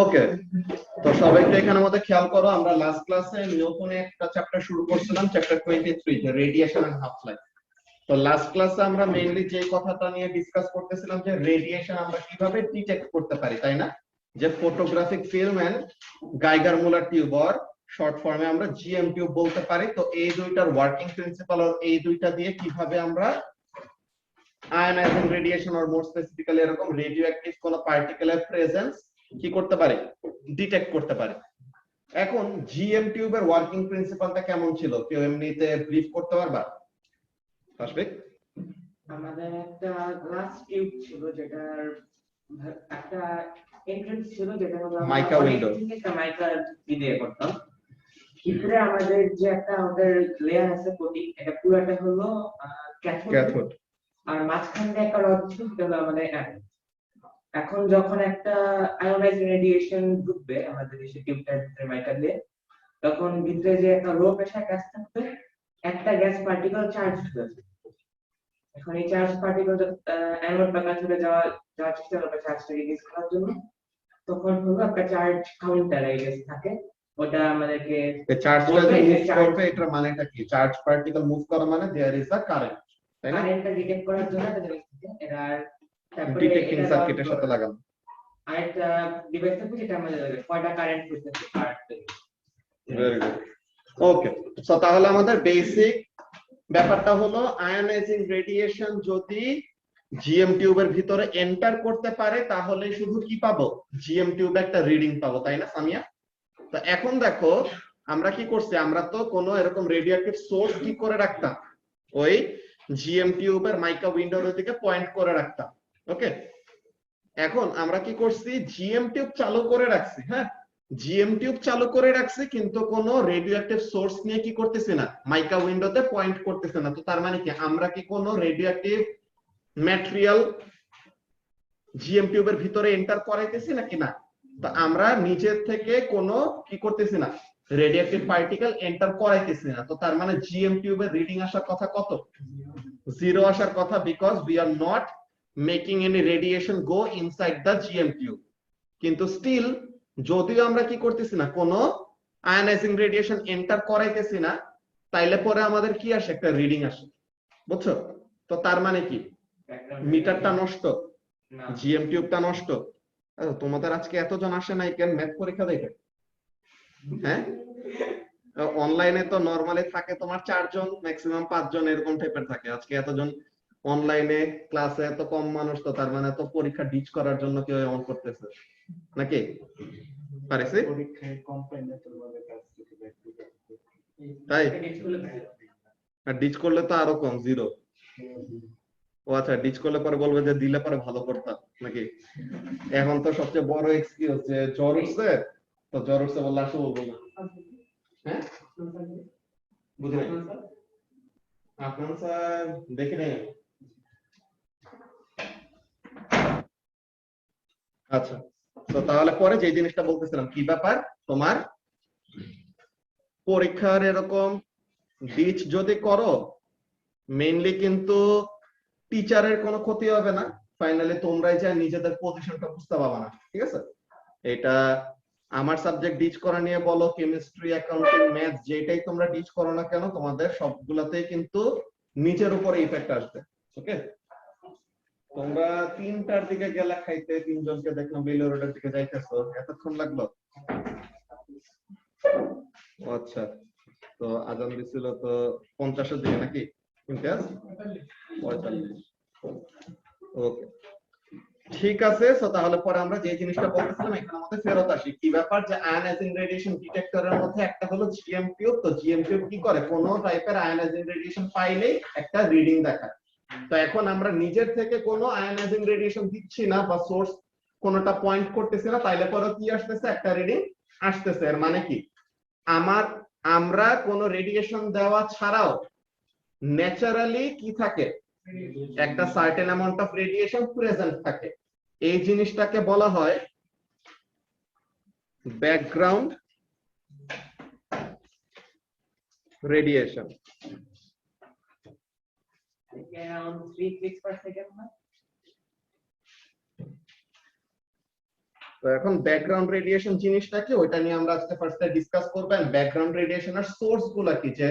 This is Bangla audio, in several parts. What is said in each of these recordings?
ওকে, তো সবাইকে এখানে মধ্যে খেয়াল করো, আমরা লাস্ট ক্লাসে নতুন একটা চ্যাপ্টার শুরু করছিলাম, চ্যাপ্টার 23, যে রেডিয়েশন এন্ড হাফ লাইফ। তো লাস্ট ক্লাসে আমরা মেইনলি যে কথাটা নিয়ে ডিসকাস করতেছিলাম যে রেডিয়েশন আমরা কিভাবে ডিটেক্ট করতে পারি, তাই না? যে photographic film and Geiger Muller tube, or short ফর্মে আমরা জিএম টিউব বলতে পারি। তো এই দুইটার ওয়ার্কিং প্রিন্সিপাল আর এই দুইটা দিয়ে কিভাবে আমরা ionising radiation or more specifically এরকম রেডিও অ্যাক্টিভ কোন পার্টিকুলার প্রেজেন্স কি করতে পারে, ডিটেক্ট করতে পারে। এখন জিএম টিউবের ওয়ার্কিং প্রিন্সিপালটা কেমন ছিল, কেউ এমনিতে ব্রিফ করতে পারবা? তাসফিক, আমাদের একটা গ্লাস টিউব ছিল, যেটার একটা এন্ট্রান্স ছিল, যেটা হলো মাইকা উইন্ডো, একটা মাইকা দিয়ে করতাম। ভিতরে আমাদের যে একটা আমাদের লেয়ার আছে প্রতীক, এটা পুরোটা হলো ক্যাথোড, আর মাঝখানে একটা রড ছিল, যেটা হলো আমাদের অ্যানোড। এখন যখন একটা আয়োনাইজিং রেডিয়েশন ঢুকবে আমাদের এই টিউবটার ভিতরে মাইকা দিয়ে, তখন ভিতরে যে একটা লো প্রেসার গ্যাস থাকবে, একটা গ্যাস পার্টিকেল চার্জ হয়ে, এখন এই চার্জ পার্টিকেল অ্যানোড বা ক্যাথোডে যাওয়ার চেষ্টা করবে চার্জটাকে রিলিজ করার জন্য, তখন হলো একটা চার্জ কাউন্টার এই গ্যাস থাকে, ওটা আমাদেরকে চার্জটা যে মুভ করবে এটার মানেটা কি? চার্জ পার্টিকেল মুভ করা মানে देयर ইজ আ কারেন্ট, তাই না? কারেন্টটা ডিটেক্ট করার জন্য একটা জিনিস থাকে, এরা তারপরে ডিটেক্টিং সার্কিটের সাথে লাগানো আরেকটা ডিভাইস থাকে, যেটা আমাদের কয়টা কারেন্ট হইতেছে কারেন্ট। ভেরি গুড, ওকে। সো তাহলে আমাদের বেসিক ব্যাপারটা হলো আয়নাইজিং রেডিয়েশন যদি জিএম টিউবের ভিতরে এন্টার করতে পারে তাহলে শুধু কি পাবো, জিএম টিউবে একটা রিডিং পাবো, তাই না সামিয়া? তো এখন দেখো আমরা কি করছি, আমরা তো কোনো এরকম রেডিওঅ্যাক্টিভ সোর্স কি করে রাখতাম, ওই জিএম টিউবের মাইকা উইন্ডোর দিকে পয়েন্ট করে রাখতাম। ওকে, এখন আমরা কি করছি, জিএম টিউব চালু করে রাখছি, হ্যাঁ জিএম টিউব চালু করে রাখছি, কিন্তু কোনো রেডিওঅ্যাক্টিভ সোর্স নিয়ে কি করতেছি না, মাইকা উইন্ডোতে পয়েন্ট করতেছে না। তো তার মানে কি, আমরা কি কোনো রেডিওঅ্যাক্টিভ ম্যাটেরিয়াল জিএম টিউবের ভিতরে এন্টার করাইতেছি নাকি না? তো আমরা নিচের থেকে কোনো কি করতেছি না, রেডিওঅ্যাক্টিভ পার্টিকেল এন্টার করাইতেছি না। তো তার মানে জিএম টিউবের রিডিং আসার কথা কত, 0 আসার কথা, because we are not making any radiation go inside the GM tube. কিন্তু স্টিল যদিও আমরা কি করতেছি না, কোনো আয়নাইজিং রেডিয়েশন এন্টার করাইতেছি না, তাইলে পরে আমাদের কি আসে, একটা রিডিং আসে, বুঝছো? তো তার মানে কি, মিটারটা নষ্ট, জিএম টিউবটা নষ্ট। তোমাদের আজকে এতজন আসে নাই কেন ম্যাথ পরীক্ষা দেখে? হ্যাঁ, অনলাইনে তো নরমালি থাকে তোমার 4 জন, ম্যাক্সিমাম 5 জন এরকম টাইপের থাকে। আজকে এতজন অনলাইনে ক্লাসে এত কম মানুষ, তো তার মানে তো পরীক্ষা ডিচ করার জন্য কেউ এমন করতেছে নাকি? পারেছে পরীক্ষায় কম পাইলে তো বলে কাজ করতে তাই, আর ডিচ করলে তো আরো কম, 0। ও আচ্ছা, ডিচ করলে পরে বলবে যে দিলে পরে ভালো করতাম নাকি? এখন তো সবচেয়ে বড় এক্সকিউজ যে জ্বর উঠছে, তো জ্বর উঠছে বললে আসো বলবো না। হ্যাঁ বুঝি নাই আপনার স্যার, দেখে নেই। আচ্ছা, তো তাহলে পরে যে জিনিসটা বলতেছিলাম, কি ব্যাপার তোমার পরীক্ষার এরকম ডিচ যদি করো, মেইনলি কিন্তু টিচারের কোনো ক্ষতি হবে না, ফাইনালি তোমরাই যা নিজেদের পজিশনটা বুঝতে পারবা না, ঠিক আছে? এটা আমার সাবজেক্ট ডিচ করা নিয়ে বলো, কেমিস্ট্রি, অ্যাকাউন্টিং, ম্যাথ, যেটাই তোমরা ডিচ করো না কেন, তোমাদের সবগুলাতেই কিন্তু নিজের উপরে ইফেক্ট আসবে। ওকে, তোমরা 3টার দিকে গেলা খাইতে, 3জনকে দেখলাম বেইলি রোডের দিকে যাইতেছো, এতক্ষণ লাগলো? আচ্ছা, তো আজান দিছিল তো 50-এর দিকে নাকি? ইমতিয়াজ 45। ওকে, ঠিক আছে। সো তাহলে পরে আমরা যে জিনিসটা বলতেছিলাম এখানে আমাদের ফেরত আসি। কি ব্যাপার যে আয়নাইজিং রেডিয়েশন ডিটেক্টরের মধ্যে একটা হলো জিএম টিউব। তো জিএম টিউব কি করে, কোন টাইপের আয়নাইজিং রেডিয়েশন পাইলেই একটা রিডিং দেখায়। তো এখন আমরা নিজের থেকে কোনো আয়নাইজিং রেডিয়েশন দিচ্ছি না বা সোর্স কোনটা পয়েন্ট করতেছি না, তাইলে পরে কি আসতেছে, একটা রিডিং আসতেছে। এর মানে কি, আমরা কোনো রেডিয়েশন দেওয়া ছাড়াও ন্যাচারালি কি থাকে, একটা certain amount of radiation present থাকে। এই জিনিসটাকে বলা হয় background radiation. around 3 clicks per second না? তো এখন ব্যাকগ্রাউন্ড রেডিয়েশন জিনিসটা কি, ওইটা নিয়ে আমরা আজকে ফার্স্টে ডিসকাস করব। ব্যাকগ্রাউন্ড রেডিয়েশনের সোর্স গুলা কি, যে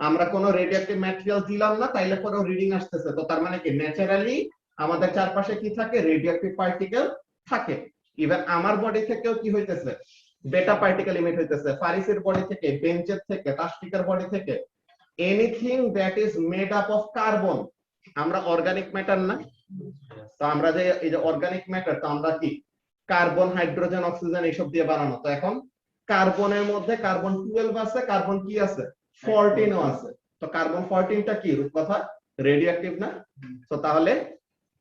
আমরা কোনো রেডিয়েটিভ ম্যাটেরিয়াল দিলাম না তাইলে পরে রিডিং আসতেছে। তো তার মানে কি, ন্যাচারালি আমাদের চারপাশে কি থাকে, রেডিয়েটিভ পার্টিকেল থাকে। ইভেন আমার বডি থেকেও কি হইতেছে, বেটা পার্টিকেল ইমিট হইতেছে। ফারিসের বডি থেকে, বেঞ্চের থেকে, তাসফিকের বডি থেকে, anything that is made up of carbon. আমরা অর্গানিক ম্যাটার না? তো আমরা যে এই যে অর্গানিক ম্যাটার, তো আমরা কি কার্বন, হাইড্রোজেন, অক্সিজেন এইসব দিয়ে বানানো। তো এখন কার্বনের মধ্যে কার্বন 12 আছে, কার্বন কি আছে, 14 ও আছে। তো কার্বন 14টা কি রূপকথা, রেডিওঅ্যাক্টিভ না? তো তাহলে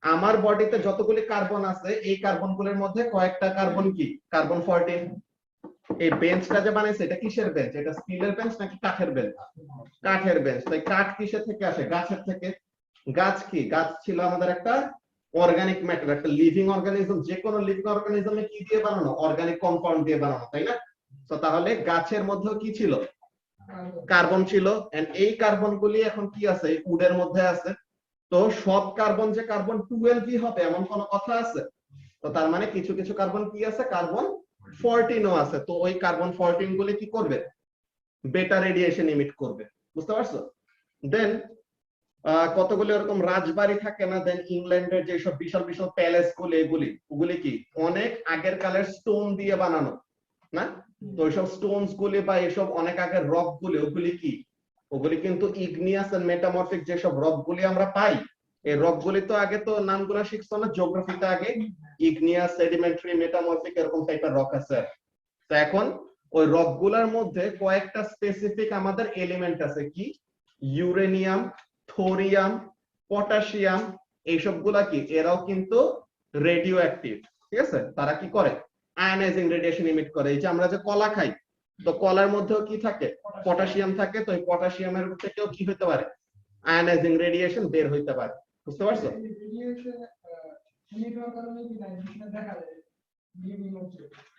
আমার বডিতে যতগুলি কার্বন আছে, এই কার্বনগুলোর মধ্যে কয়েকটা কার্বন কি, কার্বন 14। এই বেঞ্চটা যে বানাইছে এটা কিসের বেঞ্চ, এটা স্টিলের বেঞ্চ নাকি কাঠের বেঞ্চ? কাঠের বেঞ্চ। তাই কাঠ কিসের থেকে আসে, গাছের থেকে। গাছ কি, গাছ ছিল আমাদের একটা অর্গানিক ম্যাটার, একটা লিভিং অর্গানিজম। যে কোনো লিভিং অর্গানিজমে কি দিয়ে বানানো, অর্গানিক কম্পাউন্ড দিয়ে বানানো, তাই না? তো তাহলে গাছের মধ্যেও কি ছিল, কার্বন ছিল। এন্ড এই কার্বন গুলি এখন কি আছে, উডের মধ্যে আছে। তো সব কার্বন যে কার্বন 12 হবে এমন কোন কথা আছে? তো তার মানে কিছু কিছু কার্বন কি আছে, কার্বন 14 ও আছে। তো ওই কার্বন 14 গুলি কি করবে, বেটা রেডিয়েশন ইমিট করবে। বুঝতে পারছো? দেন কতগুলো এরকম রাজবাড়ি থাকে না, দেন ইংল্যান্ডের যেসব বিশাল বিশাল প্যালেস গুলো, ওগুলি কি অনেক আগের কালের স্টোন দিয়ে বানানো না? তো ওইসব স্টোনস গুলি বা এসব অনেক আগের রক গুলি, ওগুলি কি, ওগুলি কিন্তু ইগনিয়াস এন্ড মেটামরফিক যেসব রক গুলি আমরা পাই, এই রক গুলি তো আগে তো নামগুলো শিখছো না জিওগ্রাফিতে, আগে ইগনিয়াস, সেডিমেন্টারি, মেটামরফিক এরকম টাইপের রক আছে। তো এখন ওই রক গুলার মধ্যে কয়েকটা স্পেসিফিক আমাদের এলিমেন্ট আছে, কি, ইউরেনিয়াম, থোরিয়াম, পটাশিয়াম, এইসব গুলা কি, এরাও কিন্তু রেডিও অ্যাক্টিভ। ঠিক আছে, তারা কি করে, আয়নাইজিং রেডিয়েশন ইমিট করে। এই যে আমরা যে কলা খাই, তো কলার মধ্যেও কি থাকে, পটাশিয়াম থাকে। তো এই পটাশিয়ামের থেকেও কি হতে পারে, আয়নাইজিং রেডিয়েশন বের হইতে পারে। বুঝতে পারছো?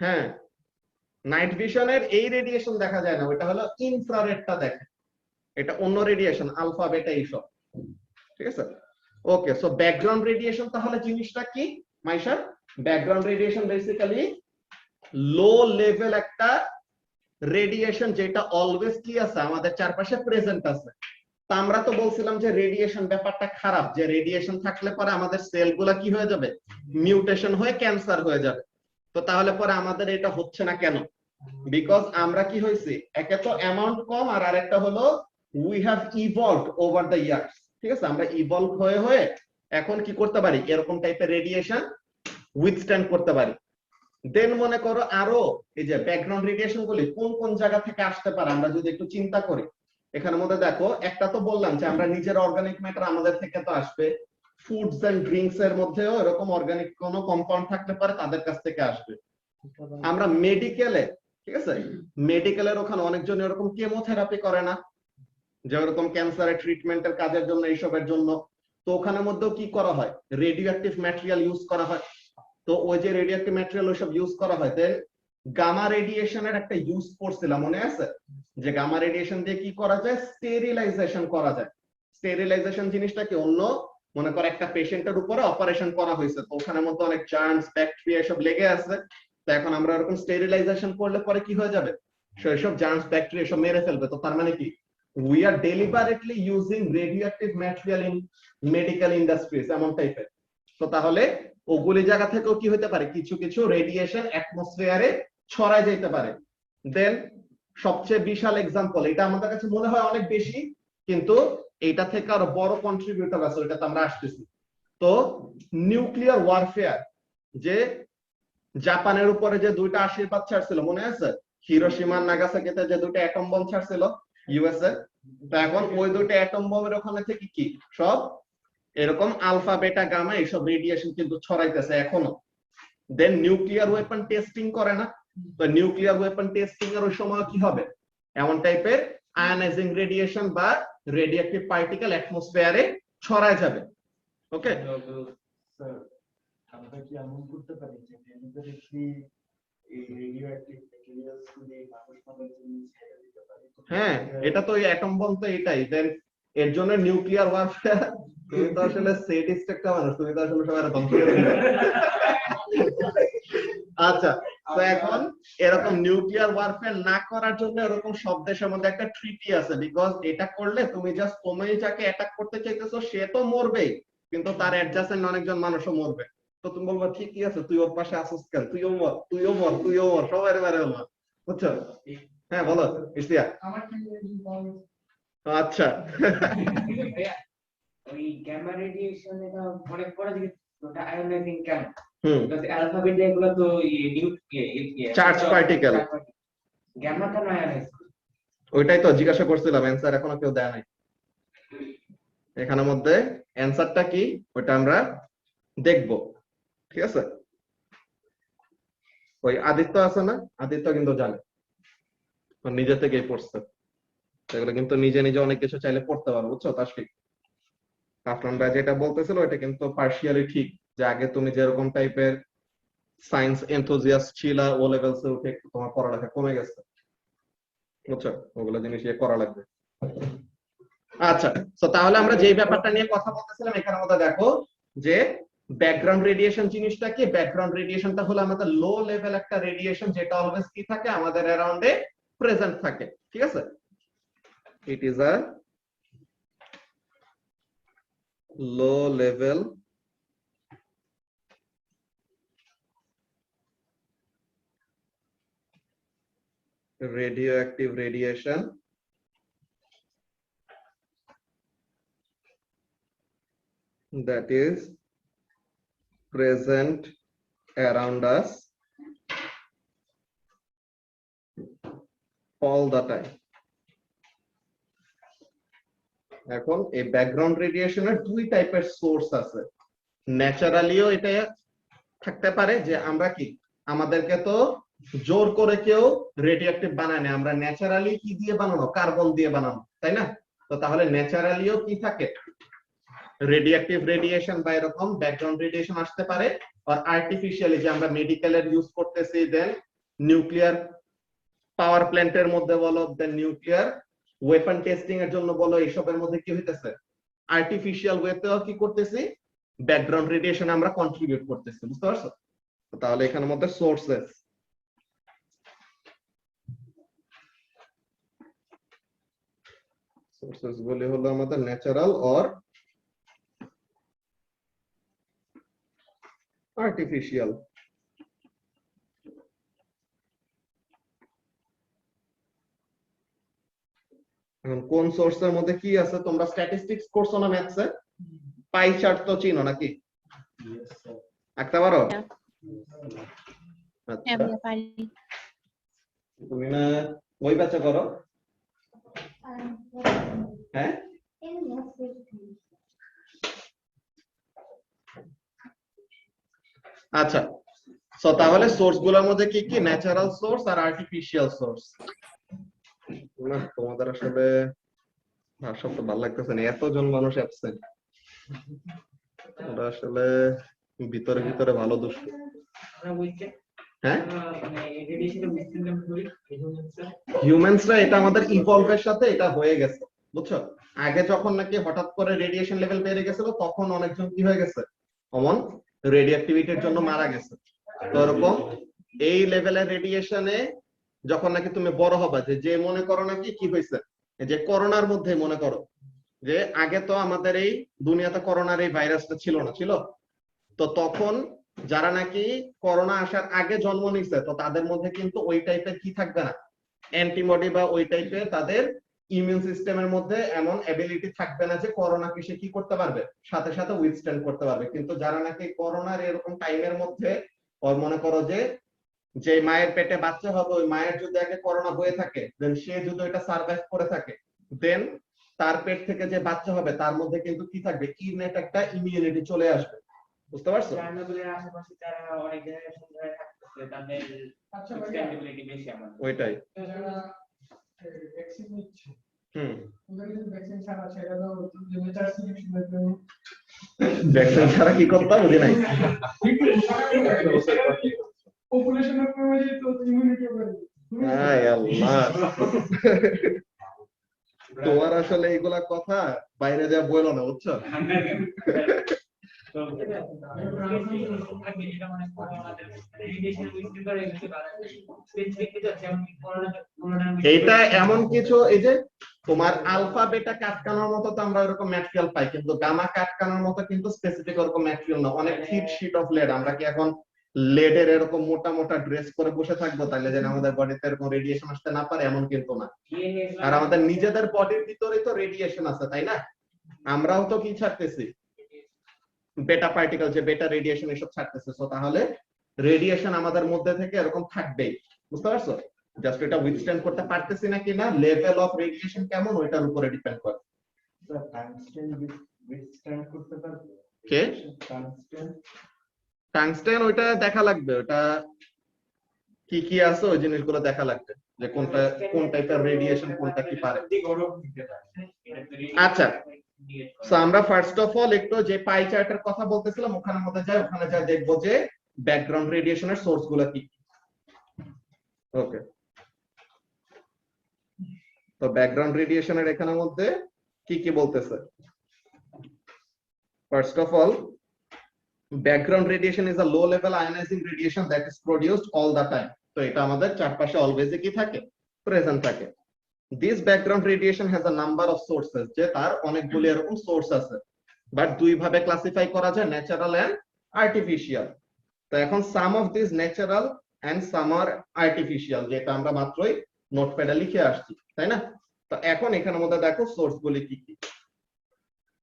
হ্যাঁ, নাইট ভিশনের এই রেডিয়েশন দেখা যায় না, ওটা হলো ইনফ্রারেডটা দেখে, এটা অন্য রেডিয়েশন, আলফা, বেটা এইসব। ঠিক আছে, ওকে। সো ব্যাকগ্রাউন্ড রেডিয়েশন তাহলে জিনিসটা কি Maisha? Background radiation basically low level একটা রেডিয়েশন, যেটা অলওয়েজ কি আছে, আমাদের চারপাশে প্রেজেন্ট আছে। তা আমরা তো বলছিলাম যে রেডিয়েশন ব্যাপারটা খারাপ, যে রেডিয়েশন থাকলে পরে আমাদের সেলগুলা কি হয়ে যাবে, মিউটেশন হয়ে ক্যান্সার হয়ে যাবে। তো তাহলে পরে আমাদের এটা হচ্ছে না কেন? বিকজ আমরা কি হয়েছি, একে তো অ্যামাউন্ট কম, আর আরেকটা হলো we have evolved over the years. ঠিক আছে, আমরা ইভলভ হয়ে হয়ে এখন কি করতে পারি, এরকম টাইপের রেডিয়েশন উইথস্ট্যান্ড করতে পারি। দেন মনে করো আরো এই যে ব্যাকগ্রাউন্ড রেডিয়েশন গুলি কোন কোন জায়গা থেকে আসতে পারে, আমরা যদি একটু চিন্তা করি। এখানের মধ্যে দেখো, একটা তো বললাম যে আমরা নিজের অর্গানিক ম্যাটার আমাদের থেকে তো আসবে, ফুডস এন্ড ড্রিঙ্কস এর মধ্যেও এরকম অর্গানিক কোনো কম্পাউন্ড থাকতে পারে, তাদের কাছ থেকে আসবে। আমরা মেডিকেলে, ঠিক আছে, মেডিকেলের ওখানে অনেকজন এরকম কেমোথেরাপি করে না, যে ওরকম ক্যান্সারের ট্রিটমেন্টের কাজের জন্য, এইসবের জন্য। তো ওখানের মধ্যেও কি করা হয়, রেডিও অ্যাক্টিভ ম্যাটেরিয়াল ইউজ করা হয়। তো ওই যে রেডিও অ্যাক্টিভ ম্যাটেরিয়াল ওইসব ইউজ করা হয়। দেন গামা রেডিয়েশনের একটা ইউজ পড়ছিলাম, মনে আছে, যে গামা রেডিয়েশন দিয়ে কি করা যায়, স্টেরিলাইজেশন করা যায়। স্টেরিলাইজেশন জিনিসটা কি, অন্য মনে করো একটা পেশেন্টের উপরে অপারেশন করা হয়েছে, তো ওখানে মধ্যে অনেক জার্মস ব্যাকটেরিয়া এসব লেগে আছে, তো এখন আমরা এরকম স্টেরিলাইজেশন করলে পরে কি হয়ে যাবে, সেসব জার্মস ব্যাকটেরিয়া সব মেরে ফেলবে। তো তার মানে কি, we are deliberately using radioactive material in medical industries এমন টাইপের। তো তাহলে ওগুলি জায়গা থেকেও কি হতে পারে, কিছু কিছু রেডিয়েশন অ্যাটমসফিয়ারে ছড়ায় যেতে পারে। দেন সবচেয়ে বিশাল এক্সাম্পল, এটা আমাদের কাছে মনে হয় অনেক বেশি, কিন্তু এটা থেকে আরো বড় কন্ট্রিবিউটর আছে, ওইটাতে আমরা আসতেছি। তো নিউক্লিয়ার ওয়ারফেয়ার, যে জাপানের উপরে যে দুইটা আশীর্বাদ ছাড়ছিল মনে আছে, হিরোশিমা আর নাগাসাকিতে যে দুইটা অ্যাটম বম ছাড়ছিল ইউএসএ, তো এখন ওই দুইটা অ্যাটম বমের ওখানে থেকে কি সব এরকম আলফা বেটা গামা এইসব রেডিয়েশন কিন্তু ছড়াইতেছে এখনো। দেন নিউক্লিয়ার ওয়েপন টেস্টিং করে না, তো নিউক্লিয়ার ওয়েপন টেস্টিং এর ওই সময় কি হবে, এমন টাইপের আয়নাইজিং রেডিয়েশন বা রেডিওঅ্যাক্টিভ পার্টিকেল অ্যাটমসফিয়ারে ছড়ায় যাবে। ওকে, স্যার আমরা কি এমন করতে পারি যে ডেলিভারিটলি এই রেডিও অ্যাক্টিভ ম্যাটেরিয়ালস গুলি মানুষ মারার জন্য ছেড়ে দিতে পারি? হ্যাঁ এটা তো ওই অ্যাটম বম তো এটাই। দেন এর জন্য নিউক্লিয়ার ওয়ারফেয়ার, তুমি তো আসলে সেডিস্ট একটা মানুষ, তুমি তো আসলে সবাই ধ্বংস করে দিবে। আচ্ছা, তো এখন এরকম নিউক্লিয়ার ওয়ারফেয়ার না করার জন্য এরকম সব দেশের মধ্যে একটা ট্রিটি আছে, বিকজ এটা করলে তুমি জাস্ট তুমি যাকে অ্যাটাক করতে চাইতেছো সে তো মরবেই, কিন্তু তার অ্যাডজাসেন্ট অনেকজন মানুষও মরবে। তো তুমি বলবা ঠিকই আছে, তুই ওর পাশে আসিস কেন, তুইও মর তুইও মর তুইও মর, সবাই মারে মর, বুঝছো? হ্যাঁ বলো ইশতিয়া। আচ্ছা ওই গ্যামা রেডিয়েশন এটা অনেক বড় জিনিস, ওটা আয়োনাইজিং কেন? হুম, অ্যালফাবেট এগুলো তো চার্জ পার্টিকেল, গ্যামা কেন আয়োনাইজ? ওইটাই তো জিজ্ঞাসা করছিলাম, অ্যান্সার এখনো কেউ দেয় নাই। এখানের মধ্যে অ্যান্সারটা কি ওইটা আমরা দেখব, ঠিক আছে? ওই আদিত্য আছে না, আদিত্য কিন্তু জানে, ও নিজে থেকেই পড়ছে, সেগুলো কিন্তু নিজে নিজে অনেক কিছু চাইলে পড়তে পারো, বুঝছো? তাসফিক আপনারা যেটা বলতেছিল ওটা কিন্তু পার্শিয়ালি ঠিক, যে আগে তুমি যেরকম টাইপের সায়েন্স এনথুজিয়াস্ট ছিলা, ও লেভেলসে উঠে একটু তোমার পড়ালেখা কমে গেছে, বুঝছো? ওগুলো জিনিস ইয়ে করা লাগবে। আচ্ছা, তো তাহলে আমরা যেই ব্যাপারটা নিয়ে কথা বলতেছিলাম এখানে মধ্যে দেখো যে ব্যাকগ্রাউন্ড রেডিয়েশন জিনিসটা কি, ব্যাকগ্রাউন্ড রেডিয়েশনটা হলো আমাদের লো লেভেল একটা রেডিয়েশন, যেটা অলওয়েজ কি থাকে আমাদের অ্যারাউন্ডে প্রেজেন্ট থাকে, ঠিক আছে? It is a low level radioactive radiation that is present around us all the time. এখন এই ব্যাকগ্রাউন্ড রেডিয়েশনের দুই টাইপের সোর্স আছে। ন্যাচারালিও এটা থাকতে পারে, যে আমরা কি আমাদেরকে তো জোর করে কেউ রেডিওঅ্যাক্টিভ বানায় না, আমরা ন্যাচারালি কি দিয়ে বানানো, কার্বন দিয়ে বানানো, তাই না? তো তাহলে ন্যাচারালিও কি থাকে, রেডিওঅ্যাক্টিভ রেডিয়েশন বা এরকম ব্যাকগ্রাউন্ড রেডিয়েশন আসতে পারে। আর আর্টিফিশিয়ালি যে আমরা মেডিকেলের ইউজ করতেছি, দেন নিউক্লিয়ার পাওয়ার প্ল্যান্টের মধ্যে বলো, দেন নিউক্লিয়ার ওয়েপন টেস্টিং এর জন্য বলো, এইসবের মধ্যে কি হইতেছে, আর্টিফিশিয়াল ওয়েতেও কি করতেছি, ব্যাকগ্রাউন্ড রেডিয়েশন আমরা কন্ট্রিবিউট করতেছি, বুঝতে পারছো? তাহলে এখানের মধ্যে সোর্সেস, সোর্সেস গুলি হলো আমাদের ন্যাচারাল অর আর্টিফিশিয়াল। এখন কোন সোর্সের মধ্যে কি আছে, তোমরা স্ট্যাটিস্টিক্স করছো না ম্যাথসে, পাই চার্ট তো চিনো নাকি, আঁকতে পারো? আচ্ছা, তুমি না ওই ব্যাচে করো? হ্যাঁ, আচ্ছা, সো তাহলে সোর্স গুলোর মধ্যে কি কি, ন্যাচারাল সোর্স আর আর্টিফিশিয়াল সোর্স। না তোমাদের আসলে ভাষা তো ভালো লাগতেছে না, এতজন মানুষ অ্যাবসেন্ট, ওরা আসলে ভিতরে ভিতরে ভালো দুষ্ট। হ্যাঁ, হিউম্যানসরা এটা আমাদের ইভলভের সাথে এটা হয়ে গেছে, বুঝছো? আগে যখন নাকি হঠাৎ করে রেডিয়েশন লেভেল বেড়ে গেছিল তখন অনেকজন কি হয়ে গেছে, অমন রেডিও অ্যাক্টিভিটির জন্য মারা গেছে। তো এরকম এই লেভেলের রেডিয়েশনে যখন নাকি তুমি বড় হবে, যে মনে করো নাকি কি হয়েছে, যে করোনার মধ্যে মনে করো যে আগে তো আমাদের এই দুনিয়াতে করোনার এই ভাইরাসটা ছিল না, ছিল? তো তখন যারা নাকি করোনা আসার আগে জন্ম নিচ্ছে, তো তাদের মধ্যে কিন্তু ওই টাইপের কি থাকবে না, অ্যান্টিবডি বা ওই টাইপের তাদের ইমিউন সিস্টেমের মধ্যে এমন এবিলিটি থাকবে না যে করোনাকে সে কি করতে পারবে, সাথে সাথে উইথস্ট্যান্ড করতে পারবে। কিন্তু যারা নাকি করোনার এরকম টাইমের মধ্যে, ওর মনে করো যে যে মায়ের পেটে বাচ্চা হবে, ওই মায়ের যদি আগে করোনা হয়ে থাকে, দেন সে যদি ওইটা সার্ভাইভ করে থাকে, দেন তার পেট থেকে যে বাচ্চা হবে তার মধ্যে কিন্তু কি থাকবে, ইননেট একটা ইমিউনিটি চলে আসবে। বুঝতে পারছো? চার্নোবিলের আশেপাশে যারা অনেক জেনারেশন ধরে থাকতেছে তাদের স্ট্যান্ডেবিলিটি বেশি আমাদের। ওইটাই। যারা ভ্যাকসিন নিচ্ছে হুম, ওদের কিন্তু ভ্যাকসিন ছাড়া সেটা তো নেচার সিলেকশনের জন্য ভ্যাকসিন ছাড়া কি করতাম বুঝি নাই। পপুলেশনের কমে যেত ইমিউনিটি বাড়ে। হায় আল্লাহ, তোমার আসলে এইগুলা কথা বাইরে যা বলো না, বুঝছো? এইটা এমন কিছু, এই যে তোমার আলফা বেটা কাটকানোর মতো তো আমরা এরকম ম্যাটেরিয়াল পাই, কিন্তু গামা কাটকানোর মতো কিন্তু স্পেসিফিক ওরকম ম্যাটেরিয়াল না। অনেক থিক শীট অফ লেড। আমরা কি এখন লেডের এরকম মোটা মোটা ড্রেস পরে বসে থাকবো তাহলে যেন আমাদের বডিতে এরকম রেডিয়েশন আসতে না পারে? এমন কিন্তু না। আর আমাদের নিজেদের বডির ভিতরেই তো রেডিয়েশন আছে, তাই না? আমরাও তো কি ছাড়তেছি, বেটা পার্টিকেল, যে বেটা রেডিয়েশন এসব ছাড়তেছে। সো তাহলে রেডিয়েশন আমাদের মধ্যে থেকে এরকম থাকবেই। বুঝতে পারছো? জাস্ট এটা উইথস্ট্যান্ড করতে পারতেছি না কিনা, লেভেল অফ রেডিয়েশন কেমন, ওইটার উপরে ডিপেন্ড করে। স্যার টাংস্টেন উইথস্ট্যান্ড করতে পারবে? কে? টাংস্টেন। টাংস্টেন ওইটা দেখা লাগবে, ওটা কি কি আছে ওই জিনিসগুলো দেখা লাগবে, যে কোনটা কোন টাইপের রেডিয়েশন কোনটা কি পারে। আচ্ছা, সো আমরা ফার্স্ট অফ অল একটু যে পাই চার্টের কথা বলতেছিলাম ওখানের মধ্যে যাই, ওখানে যা দেখবো যে ব্যাকগ্রাউন্ড রেডিয়েশনের সোর্স গুলো কি। ওকে, তো ব্যাকগ্রাউন্ড রেডিয়েশনের এখানের মধ্যে কি কি বলতেছে? First of all, background radiation is a low level ionizing radiation that is produced all the time. তো এটা আমাদের চারপাশে অলওয়েজ কি থাকে, প্রেজেন্ট থাকে। This background radiation has a number of sources, যে তার অনেকগুলি এরকম সোর্স আছে, বাট দুই ভাবে ক্লাসিফাই করা যায়, ন্যাচারাল এন্ড আর্টিফিশিয়াল। তো এখন some of this natural and some are artificial, যেটা আমরা মাত্রই নোটপ্যাডে লিখে আসছি, তাই না? তো এখন এখানের মধ্যে দেখো সোর্স গুলি কি কি।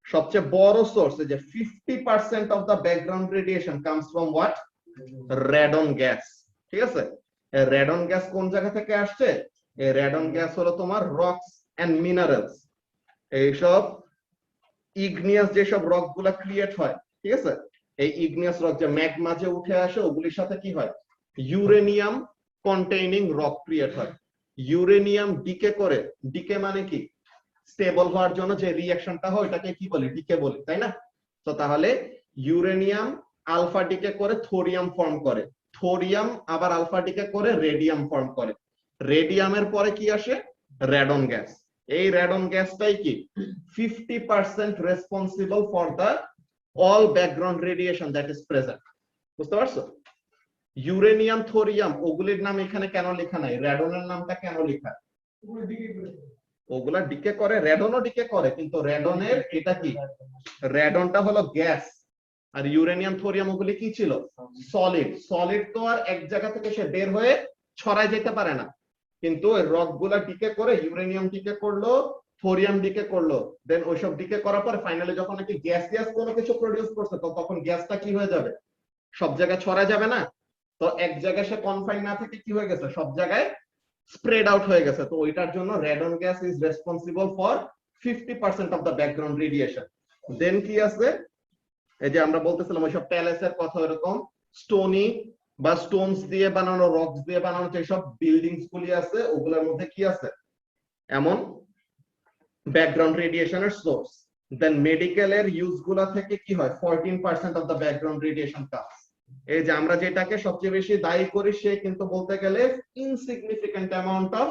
সবচেয়ে বড় সোর্স, যে 50% of the background radiation comes from what, radon gas. ঠিক আছে, রেডন গ্যাস কোন জায়গা থেকে আসছে? এই রেডন গ্যাস হলো তোমার রকস এন্ড মিনারেলস, এইসব ইগনিয়াস যেসব রক গুলা ক্রিয়েট হয়, ঠিক আছে, এই ইগনিয়াস রক যে ম্যাগমা যে উঠে আসে ওগুলির সাথে কি হয়, ইউরেনিয়াম কন্টেইনিং রক ক্রিয়েট হয়। ইউরেনিয়াম ডিকে করে, ডিকে মানে কি, স্টেবল হওয়ার জন্য যে রিঅ্যাকশনটা হয় ওটাকে কি বলি, ডিকে বলি, তাই না? তো তাহলে ইউরেনিয়াম আলফা ডিকে করে থোরিয়াম ফর্ম করে, থোরিয়াম আবার আলফা ডিকে করে রেডিয়াম ফর্ম করে, রেডিয়ামের পরে কি আসে, রেডন গ্যাস। এই রেডন গ্যাসটাই কি 50% responsible for the all background radiation that is present. বুঝতে পারছো? ইউরেনিয়াম থোরিয়াম ওগুলির নাম এখানে কেন লেখা নাই, রেডনের নামটা কেন লেখা? ওগুলা ডিকে করে, রেডনও ডিকে করে, কিন্তু রেডনের এটা কি, রেডনটা হলো গ্যাস, আর ইউরেনিয়াম থোরিয়াম ওগুলি কি ছিল, সলিড। সলিড তো আর এক জায়গা থেকে সে বের হয়ে ছড়ায় যেতে পারে না, কিন্তু ওই রক গুলা ডিকে করে, ইউরেনিয়াম ডিকে করলো, থোরিয়াম ডিকে করলো, দেন ওইসব ডিকে করার পর ফাইনালি যখন নাকি গ্যাস গ্যাস কোনো কিছু প্রডিউস করছে, তো তখন গ্যাসটা কি হয়ে যাবে, সব জায়গায় ছড়ায় যাবে না। তো এক জায়গায় সে কনফাইন না থেকে কি হয়ে গেছে, সব জায়গায় স্প্রেড আউট হয়ে গেছে। তো ওইটার জন্য radon gas is responsible for 50% of the background radiation. Then কি আছে, এই যে আমরা বলতেছিলাম ওইসব প্যালেসের কথা, এরকম স্টোনি বা স্টোনস দিয়ে বানানো, রকস দিয়ে বানানো যেসব বিল্ডিংস গুলি আছে ওগুলোর মধ্যে কি আছে, এমন ব্যাকগ্রাউন্ড রেডিয়েশনের সোর্স। দেন মেডিকেলের ইউজ গুলা থেকে কি হয়, 14% of the background radiation comes. এই যে আমরা যেটাকে সবচেয়ে বেশি দায়ী করি সে কিন্তু বলতে গেলে ইনসিগনিফিকেন্ট অ্যামাউন্ট অফ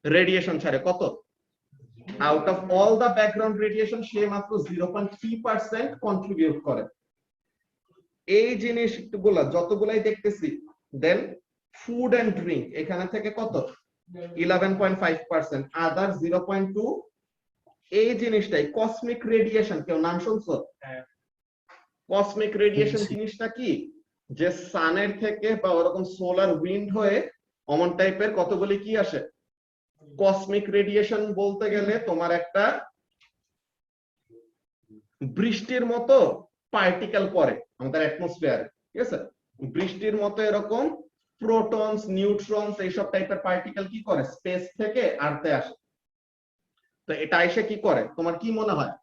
রেডিয়েশন ছাড়ে, কত, out of all the background radiation সে মাত্র 0.3% কন্ট্রিবিউট করে। এই জিনিসগুলা যতগুলাই দেখতেছি, দেন ফুড এন্ড ড্রিঙ্ক এখানে থেকে কত 11.5%, আদার 0.2। এই জিনিসটাই কসমিক রেডিয়েশন, কেউ নাম শুনছো? কসমিক রেডিয়েশন জিনিসটা কি, যে সানের থেকে বা ওরকম সোলার উইন্ড হয়ে অমন টাইপের কতগুলি কি আসে। কসমিক রেডিয়েশন বলতে গেলে তোমার একটা বৃষ্টির মতো পার্টিকেল পড়ে আমাদের অ্যাটমসফিয়ারে, ঠিক আছে? বৃষ্টির মতো এরকম প্রোটনস, নিউট্রনস এইসব টাইপের পার্টিকেল কি করে স্পেস থেকে আর্থে আসে। তো এটা এসে কি করে, তোমার কি মনে হয়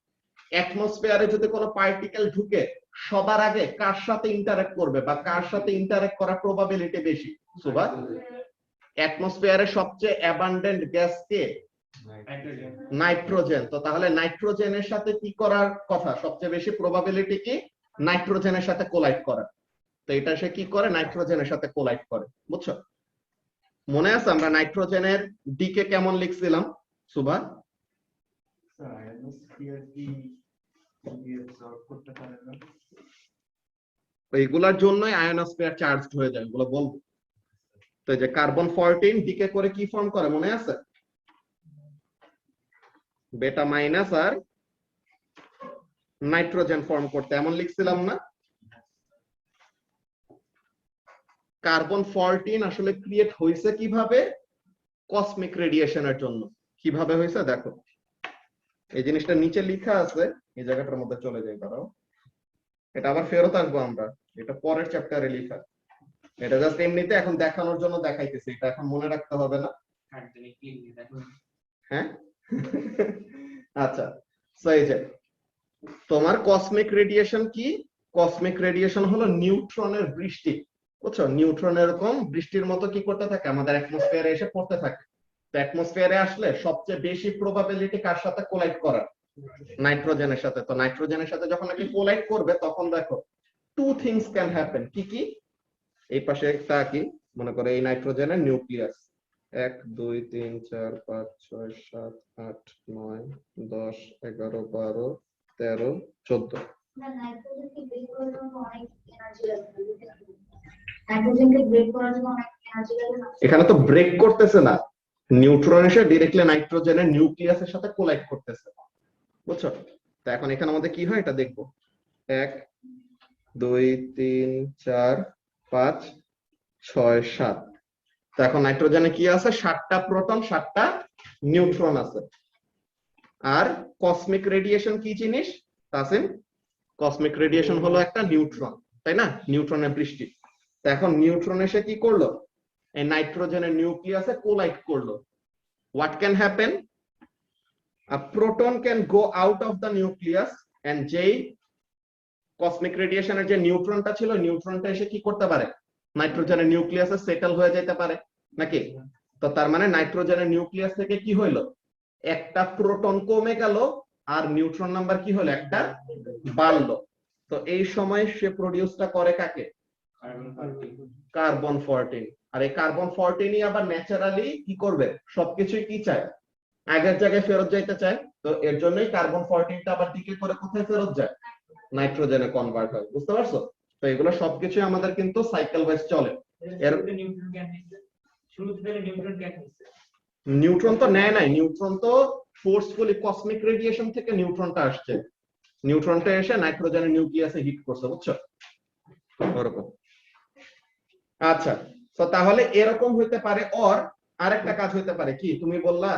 অ্যাটমসফিয়ারে যদি কোনো পার্টিকেল ঢুকে সবার আগে কার সাথে ইন্টারঅ্যাক্ট করবে বা কার সাথে ইন্টারঅ্যাক্ট করার প্রবাবিলিটি বেশি? সুবা, অ্যাটমসফিয়ারে সবচেয়ে অ্যাবান্ডেন্ট গ্যাস কে? নাইট্রোজেন। তো তাহলে নাইট্রোজেনের সাথে কি করার কথা, সবচেয়ে বেশি প্রবাবিলিটি কি নাইট্রোজেনের সাথে কোলাইড করার। তো এটা সে কি করে, নাইট্রোজেনের সাথে কোলাইড করে, বুঝছো? মনে আছে আমরা নাইট্রোজেনের ডিকে কেমন লিখছিলাম সুবা? আয়নোস্ফিয়ার কি অ্যাবজর্ব করতে পারে না? এইগুলার জন্যই আয়নোস্ফিয়ার চার্জড হয়ে যায়, এগুলো বলবো। তো এই যে কার্বন 14 ডিকে করে কি ফর্ম করে মনে আছে? বেটা মাইনাস আর নাইট্রোজেন ফর্ম করতে, এমন লিখছিলাম না? কার্বন 14 আসলে ক্রিয়েট হয়েছে কিভাবে? কসমিক রেডিয়েশনের জন্য। কিভাবে হয়েছে দেখো, এই জিনিসটা নিচে লেখা আছে, এই জায়গাটার মধ্যে চলে যাই, দাঁড়াও, এটা আবার ফেরত আসবো আমরা, এটা পরের চ্যাপ্টারে লেখা। এটা জাস্ট এমনিতে এখন দেখানোর জন্য দেখাইতেছি, এটা এখন মনে রাখতে হবে না। হ্যাঁ আচ্ছা, সো এই যে তোমার কসমিক রেডিয়েশন কি? কসমিক রেডিয়েশন হলো নিউট্রনের বৃষ্টি, বুঝছো? নিউট্রন এরকম বৃষ্টির মতো কি করতে থাকে, আমাদের অ্যাটমসফিয়ারে এসে পড়তে থাকে। তো অ্যাটমসফিয়ারে আসলে সবচেয়ে বেশি প্রবাবিলিটি কার সাথে কোলাইড করার? নাইট্রোজেনের সাথে। তো নাইট্রোজেনের সাথে যখন নাকি কোলাইড করবে তখন দেখো টু থিংস ক্যান হ্যাপেন। কি কি? এই পাশে একটা কি মনে করে, এই নাইট্রোজেনের নিউক্লিয়াস 1 2 3 4 5 6 7 8 9 10 11 12 13 14। এখানে তো ব্রেক করতেছে না, নিউট্রন এসে ডিরেক্টলি নাইট্রোজেনের নিউক্লিয়াসের সাথে কোলাইড করতেছে, বুঝছো? তো এখন এখানে আমাদের কি হয় এটা দেখবো। 1 2 3 4 5 6 7। তো এখন নাইট্রোজেনে কি আছে, 7টা প্রোটন 7টা নিউট্রন আছে। আর কসমিক রেডিয়েশন কি জিনিস তাসিম? কসমিক রেডিয়েশন হলো একটা নিউট্রন, তাই না? নিউট্রনের বৃষ্টি। তো এখন নিউট্রন এসে কি করলো, এই নাইট্রোজেনের নিউক্লিয়াসে কোলাইড করলো। What can happen? A proton can go out of the nucleus and যেই কসমিক রেডিয়েশনের যে নিউট্রনটা ছিল, নিউট্রনটা এসে কি করতে পারে, নাইট্রোজেনের নিউক্লিয়াসে সেটেল হয়ে যেতে পারে নাকি? তো তার মানে নাইট্রোজেনের নিউক্লিয়াস থেকে কি হইলো, একটা প্রোটন কমে গেল আর নিউট্রন নাম্বার কি হলো, একটা বাড়লো। তো এই সময় সে প্রডিউসটা করে কাকে? কার্বন 14। আর এই কার্বন 14ই আবার ন্যাচারালি কি করবে, সবকিছুই কি চায়, আগের জায়গায় ফেরত যাইতে চায়। তো এর জন্যই কার্বন 14টা আবার ডিকে করে কোথায় ফেরত যায়, নাইট্রোজেনে কনভার্ট হয়। বুঝতে পারছো? তো এগুলো সবকিছু আমাদের কিন্তু সাইকেল ওয়াইজ চলে। এর নিউট্রন তো নেয় নাই, নিউট্রন তো ফোর্সফুলি কসমিক রেডিয়েশন থেকে নিউট্রনটা আসছে, নিউট্রনটা এসে নাইট্রোজেনের নিউক্লিয়াসে হিট করছে, বুঝছো? ওরকম। আচ্ছা, তো তাহলে এরকম হইতে পারে। ওর আরেকটা কাজ হইতে পারে কি, তুমি বললা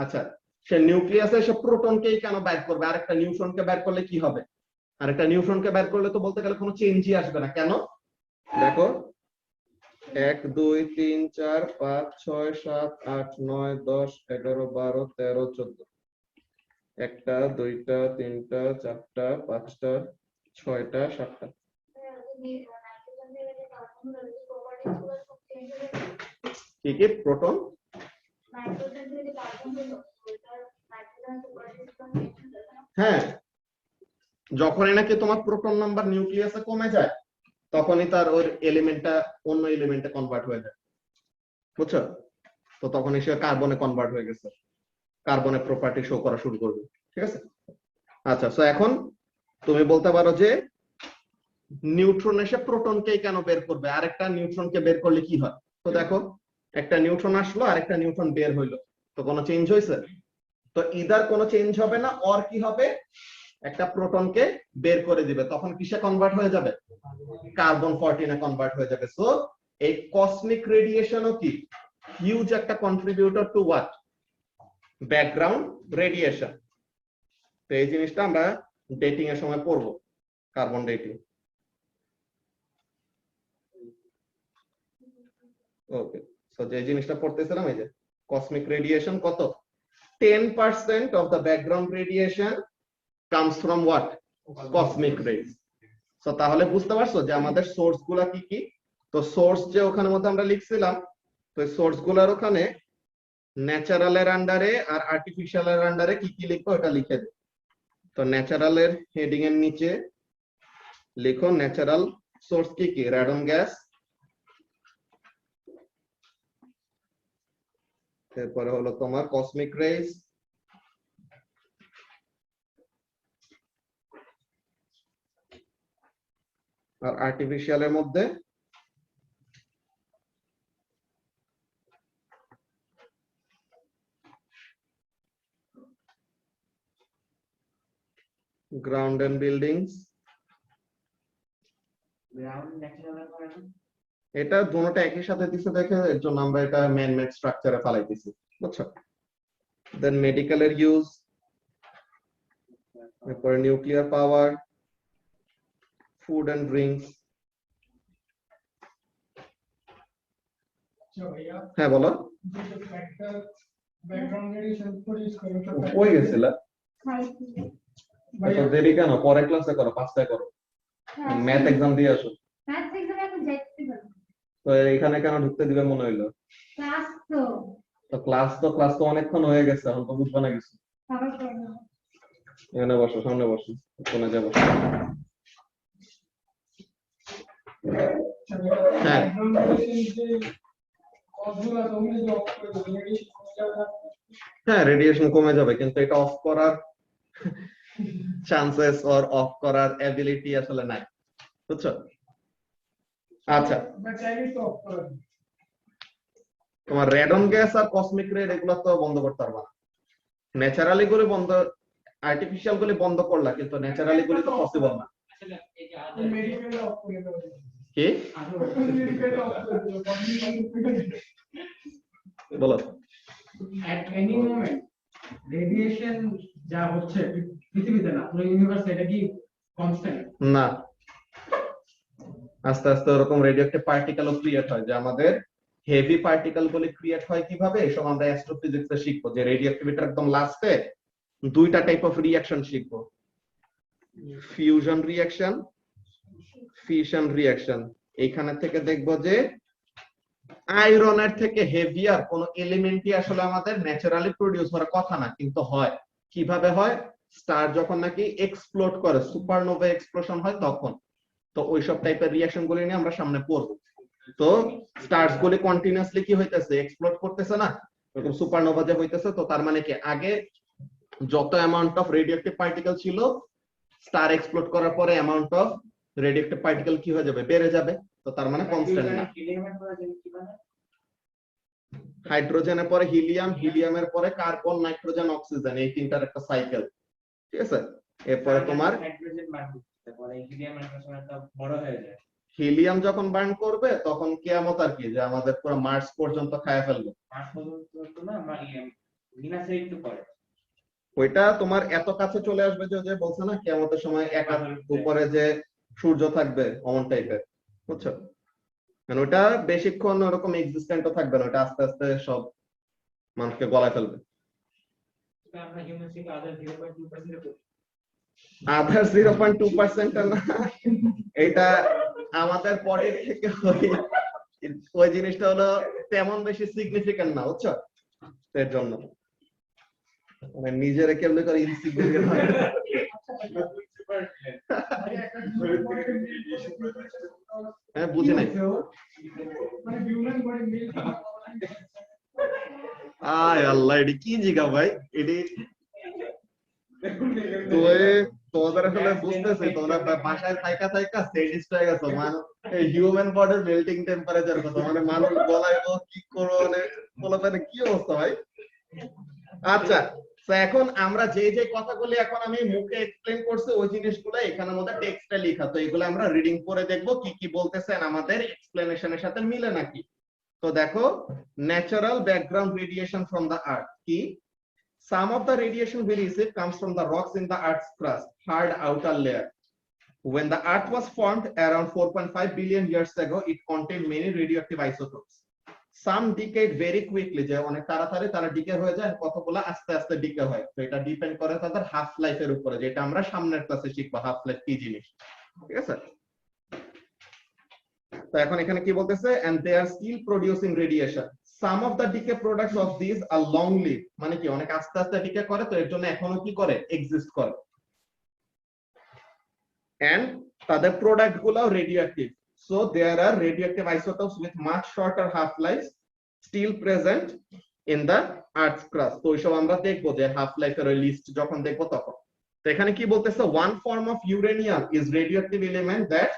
আচ্ছা সে নিউক্লিয়াসে এসে প্রোটনকেই কেন বাইর করবে, আরেকটা নিউট্রনকে বাইর করলে কি হবে? আরেকটা নিউট্রনকে বাইর করলে তো বলতে গেলে কোনো চেঞ্জই আসবে না। কেন? দেখো 1 2 3 4 5 6 7 8 9 10 11 12 13 14। একটা, দুইটা, তিনটা, চারটা, পাঁচটা, ছয়টা, সাতটা। কি কি প্রোটন? হ্যাঁ, যখনই নাকি তোমার প্রোটন নাম্বার নিউক্লিয়াসে কমে যায় তখনই তার ওর এলিমেন্টটা অন্য এলিমেন্টে কনভার্ট হয়ে যায়, বুঝছো? তো তখন সে কার্বনে কনভার্ট হয়ে গেছে। কার্বনের প্রপার্টি শো করা শুরু করবে, ঠিক আছে? আচ্ছা, সো এখন তুমি বলতে পারো যে নিউট্রন এসে প্রোটনকে কেন বের করবে, আরেকটা নিউট্রনকে বের করলে কি হয়? তো দেখো, একটা নিউট্রন আসলো আর একটা নিউট্রন বের হইলো, তো কোনো চেঞ্জ হয়েছে? তো ইদার কোনো চেঞ্জ হবে না, অর কি হবে, একটা প্রোটনকে বের করে দিবে, তখন কিসে কনভার্ট হয়ে যাবে? কার্বন 14 এ কনভার্ট হয়ে যাবে। সো এই কসমিক রেডিয়েশনও কি হিউজ একটা contributor two what? Background radiation. তো এই জিনিসটা আমরা ডেটিং এর সময় পড়বো, কার্বন ডেটিং। ওকে, সো যে জিনিসটা পড়তেছিলাম, এই যে কসমিক রেডিয়েশন কত, 10% of the background radiation comes from what? Cosmic rays. So তাহলে বুঝতে পারছো যে আমাদের সোর্স গুলা কি কি? তো সোর্স যে ওখানে মধ্যে আমরা লিখছিলাম, তো সোর্স গুলার ওখানে ন্যাচারালের আন্ডারে আর আর্টিফিশিয়ালের আন্ডারে কি কি লিখবো এটা লিখে দে। তো ন্যাচারালের হেডিং এর নিচে লিখো ন্যাচারাল সোর্স কি কি, রেডন গ্যাস, এরপরে হলো তোমার কসমিক রেজ, আর আর্টিফিশিয়ালের মধ্যে ground and buildings. Ground natural করে না? এটা দুটোটা একই সাথে দিছে দেখে এর জন্য আমরা এটা ম্যান মেড স্ট্রাকচারে ফালাইতেছি, বুঝছো? দেন মেডিকেলের ইউজ, এরপরে nuclear power, food and drinks. হ্যাঁ বলো, ব্যাকগ্রাউন্ড রেডিয়েশন প্রডিউস করে কই গেছিলা? এত দেরি কেন? পরে ক্লাসে করো, 5টায় করো, ম্যাথ এক্সাম দিয়ে আসো। তো এখানে কেন ঢুকতে দিবে মনে হইলো? ক্লাস তো অনেকক্ষণ হয়ে গেছে, এখন তো বুঝবা না কিছু। এখানে বসো, সামনে বসো, কোনে যাবো? হ্যাঁ, হ্যাঁ রেডিয়েশন কমে যাবে, কিন্তু এটা অফ করার চান্সেস অর অফ করার এবিলিটি আসলে নাই, বুঝছো? আচ্ছা, তোমার রেডন গ্যাস আর কসমিক রে এগুলো তো বন্ধ করতে পারবা না। ন্যাচারালি গুলি বন্ধ, আর্টিফিশিয়াল গুলি বন্ধ করলা, কিন্তু ন্যাচারালি গুলি তো পসিবল না। কি বলো? at any moment radiation যা হচ্ছে পৃথিবীতে না পুরো ইউনিভার্সে, এটা কি কনস্ট্যান্ট? না, আস্তে আস্তে ওরকম রেডিওঅ্যাক্টিভ পার্টিকেলও ক্রিয়েট হয়। যে আমাদের হেভি পার্টিকেল গুলি ক্রিয়েট হয় কিভাবে, এসব আমরা অ্যাস্ট্রোফিজিক্সে শিখবো। যে রেডিওঅ্যাক্টিভিটির একদম লাস্টে দুইটা টাইপ অফ রিঅ্যাকশন শিখবো, ফিউশন রিঅ্যাকশন, ফিশন রিঅ্যাকশন। এইখানে থেকে দেখবো যে আয়রনের থেকে হেভিয়ার কোন এলিমেন্টই আসলে আমাদের ন্যাচারালি প্রডিউস হওয়ার কথা না, কিন্তু হয়। কিভাবে হয়? স্টার যখন নাকি এক্সপ্লোড করে, সুপারনোভা এক্সপ্লোশন হয় তখন। তো ওইসব টাইপের রিঅ্যাকশন গুলি নিয়ে আমরা সামনে পড়বো। তো স্টার্স গুলি কন্টিনিউয়াসলি কি হইতেছে, এক্সপ্লোড করতেছে না, এরকম সুপারনোভা যে হইতেছে। তো তার মানে কি, আগে যত অ্যামাউন্ট অফ রেডিওঅ্যাক্টিভ পার্টিকেল ছিল, স্টার এক্সপ্লোড করার পরে অ্যামাউন্ট অফ রেডিওঅ্যাক্টিভ পার্টিকেল কি হয়ে যাবে, বেড়ে যাবে। তো তার মানে কনস্ট্যান্ট না। হাইড্রোজেনের পরে হিলিয়াম, হিলিয়ামের পরে কার্বন, নাইট্রোজেন, অক্সিজেন, এই তিনটার একটা সাইকেল, ঠিক আছে? এরপরে তোমার হিলিয়াম যখন বার্ন করবে তখন কিয়ামত আর কি, যে আমাদের পুরো মার্স পর্যন্ত খায় ফেলবে। ওইটা তোমার এত কাছে চলে আসবে যে বলছে না কিয়ামতের সময় এক হাত উপরে যে সূর্য থাকবে, অমন টাইপের, বুঝছো? মানে ওটা বেশিক্ষণ ওরকম এক্সিস্টেন্টও থাকবে না, ওটা আস্তে আস্তে সব মানুষকে গলায় ফেলবে। আদার 0.2% না, এটা আমাদের পরের থেকে ওই জিনিসটা হলো তেমন বেশি সিগনিফিকেন্ট না, বুঝছো? এর জন্য মানে নিজের কেমনে করে ইনসিগনিফিকেন্ট হয়। হ্যাঁ, বুঝি নাই। আয় আল্লাহ, এটি কি জিগা ভাই, এটি তোদের আসলে বুঝতেছি তোমরা বাসায় থাইকা থাইকা সেডিস্ট হয়ে গেছো, মানে এই হিউম্যান বডির মেল্টিং টেম্পারেচার কথা, মানে মানুষ গলায় কি করো, মানে কি অবস্থা ভাই। আচ্ছা, তো এখন আমরা যে যে কথাগুলি এখন আমি মুখে এক্সপ্লেইন করছি ওই জিনিসগুলো এখানের মধ্যে টেক্সটে লেখা, তো এগুলো আমরা রিডিং করে দেখবো কি কি বলতেছেন আমাদের এক্সপ্লেনেশনের সাথে মিলে নাকি। তো দেখো, natural background radiation from the earth কি, some of the radiation we receive comes from the rocks in the earth's crust, hard outer layer. When the earth was formed around 4.5 billion years ago, it contained many radioactive isotopes. Some decayed very quickly, যে অনেক তাড়াতাড়ি তারা ডিকে হয়ে যায়, কতগুলো আস্তে আস্তে ডিকে হয়। তো এটা ডিপেন্ড করে তাদের হাফ লাইফের উপরে, যেটা আমরা সামনের ক্লাসে শিখবো হাফ লাইফ কি জিনিস, ঠিক আছে। তো এখন এখানে কি বলতেছে, and they are still producing radiation. Some of the decay products of these are long lived, মানে কি অনেক আস্তে আস্তে ডিকে করে, তো এর জন্য এখনো কি করে, এক্সিস্ট করে। and তাদের প্রোডাক্ট গুলো radioactive, so there are radioactive isotopes with much shorter half lives still present in the earth's crust. তো এইসব আমরা দেখবো যে হাফ লাইফের লিস্ট যখন দেখবো তখন। তো এখানে কি বলতেছে, one form of uranium is radioactive element that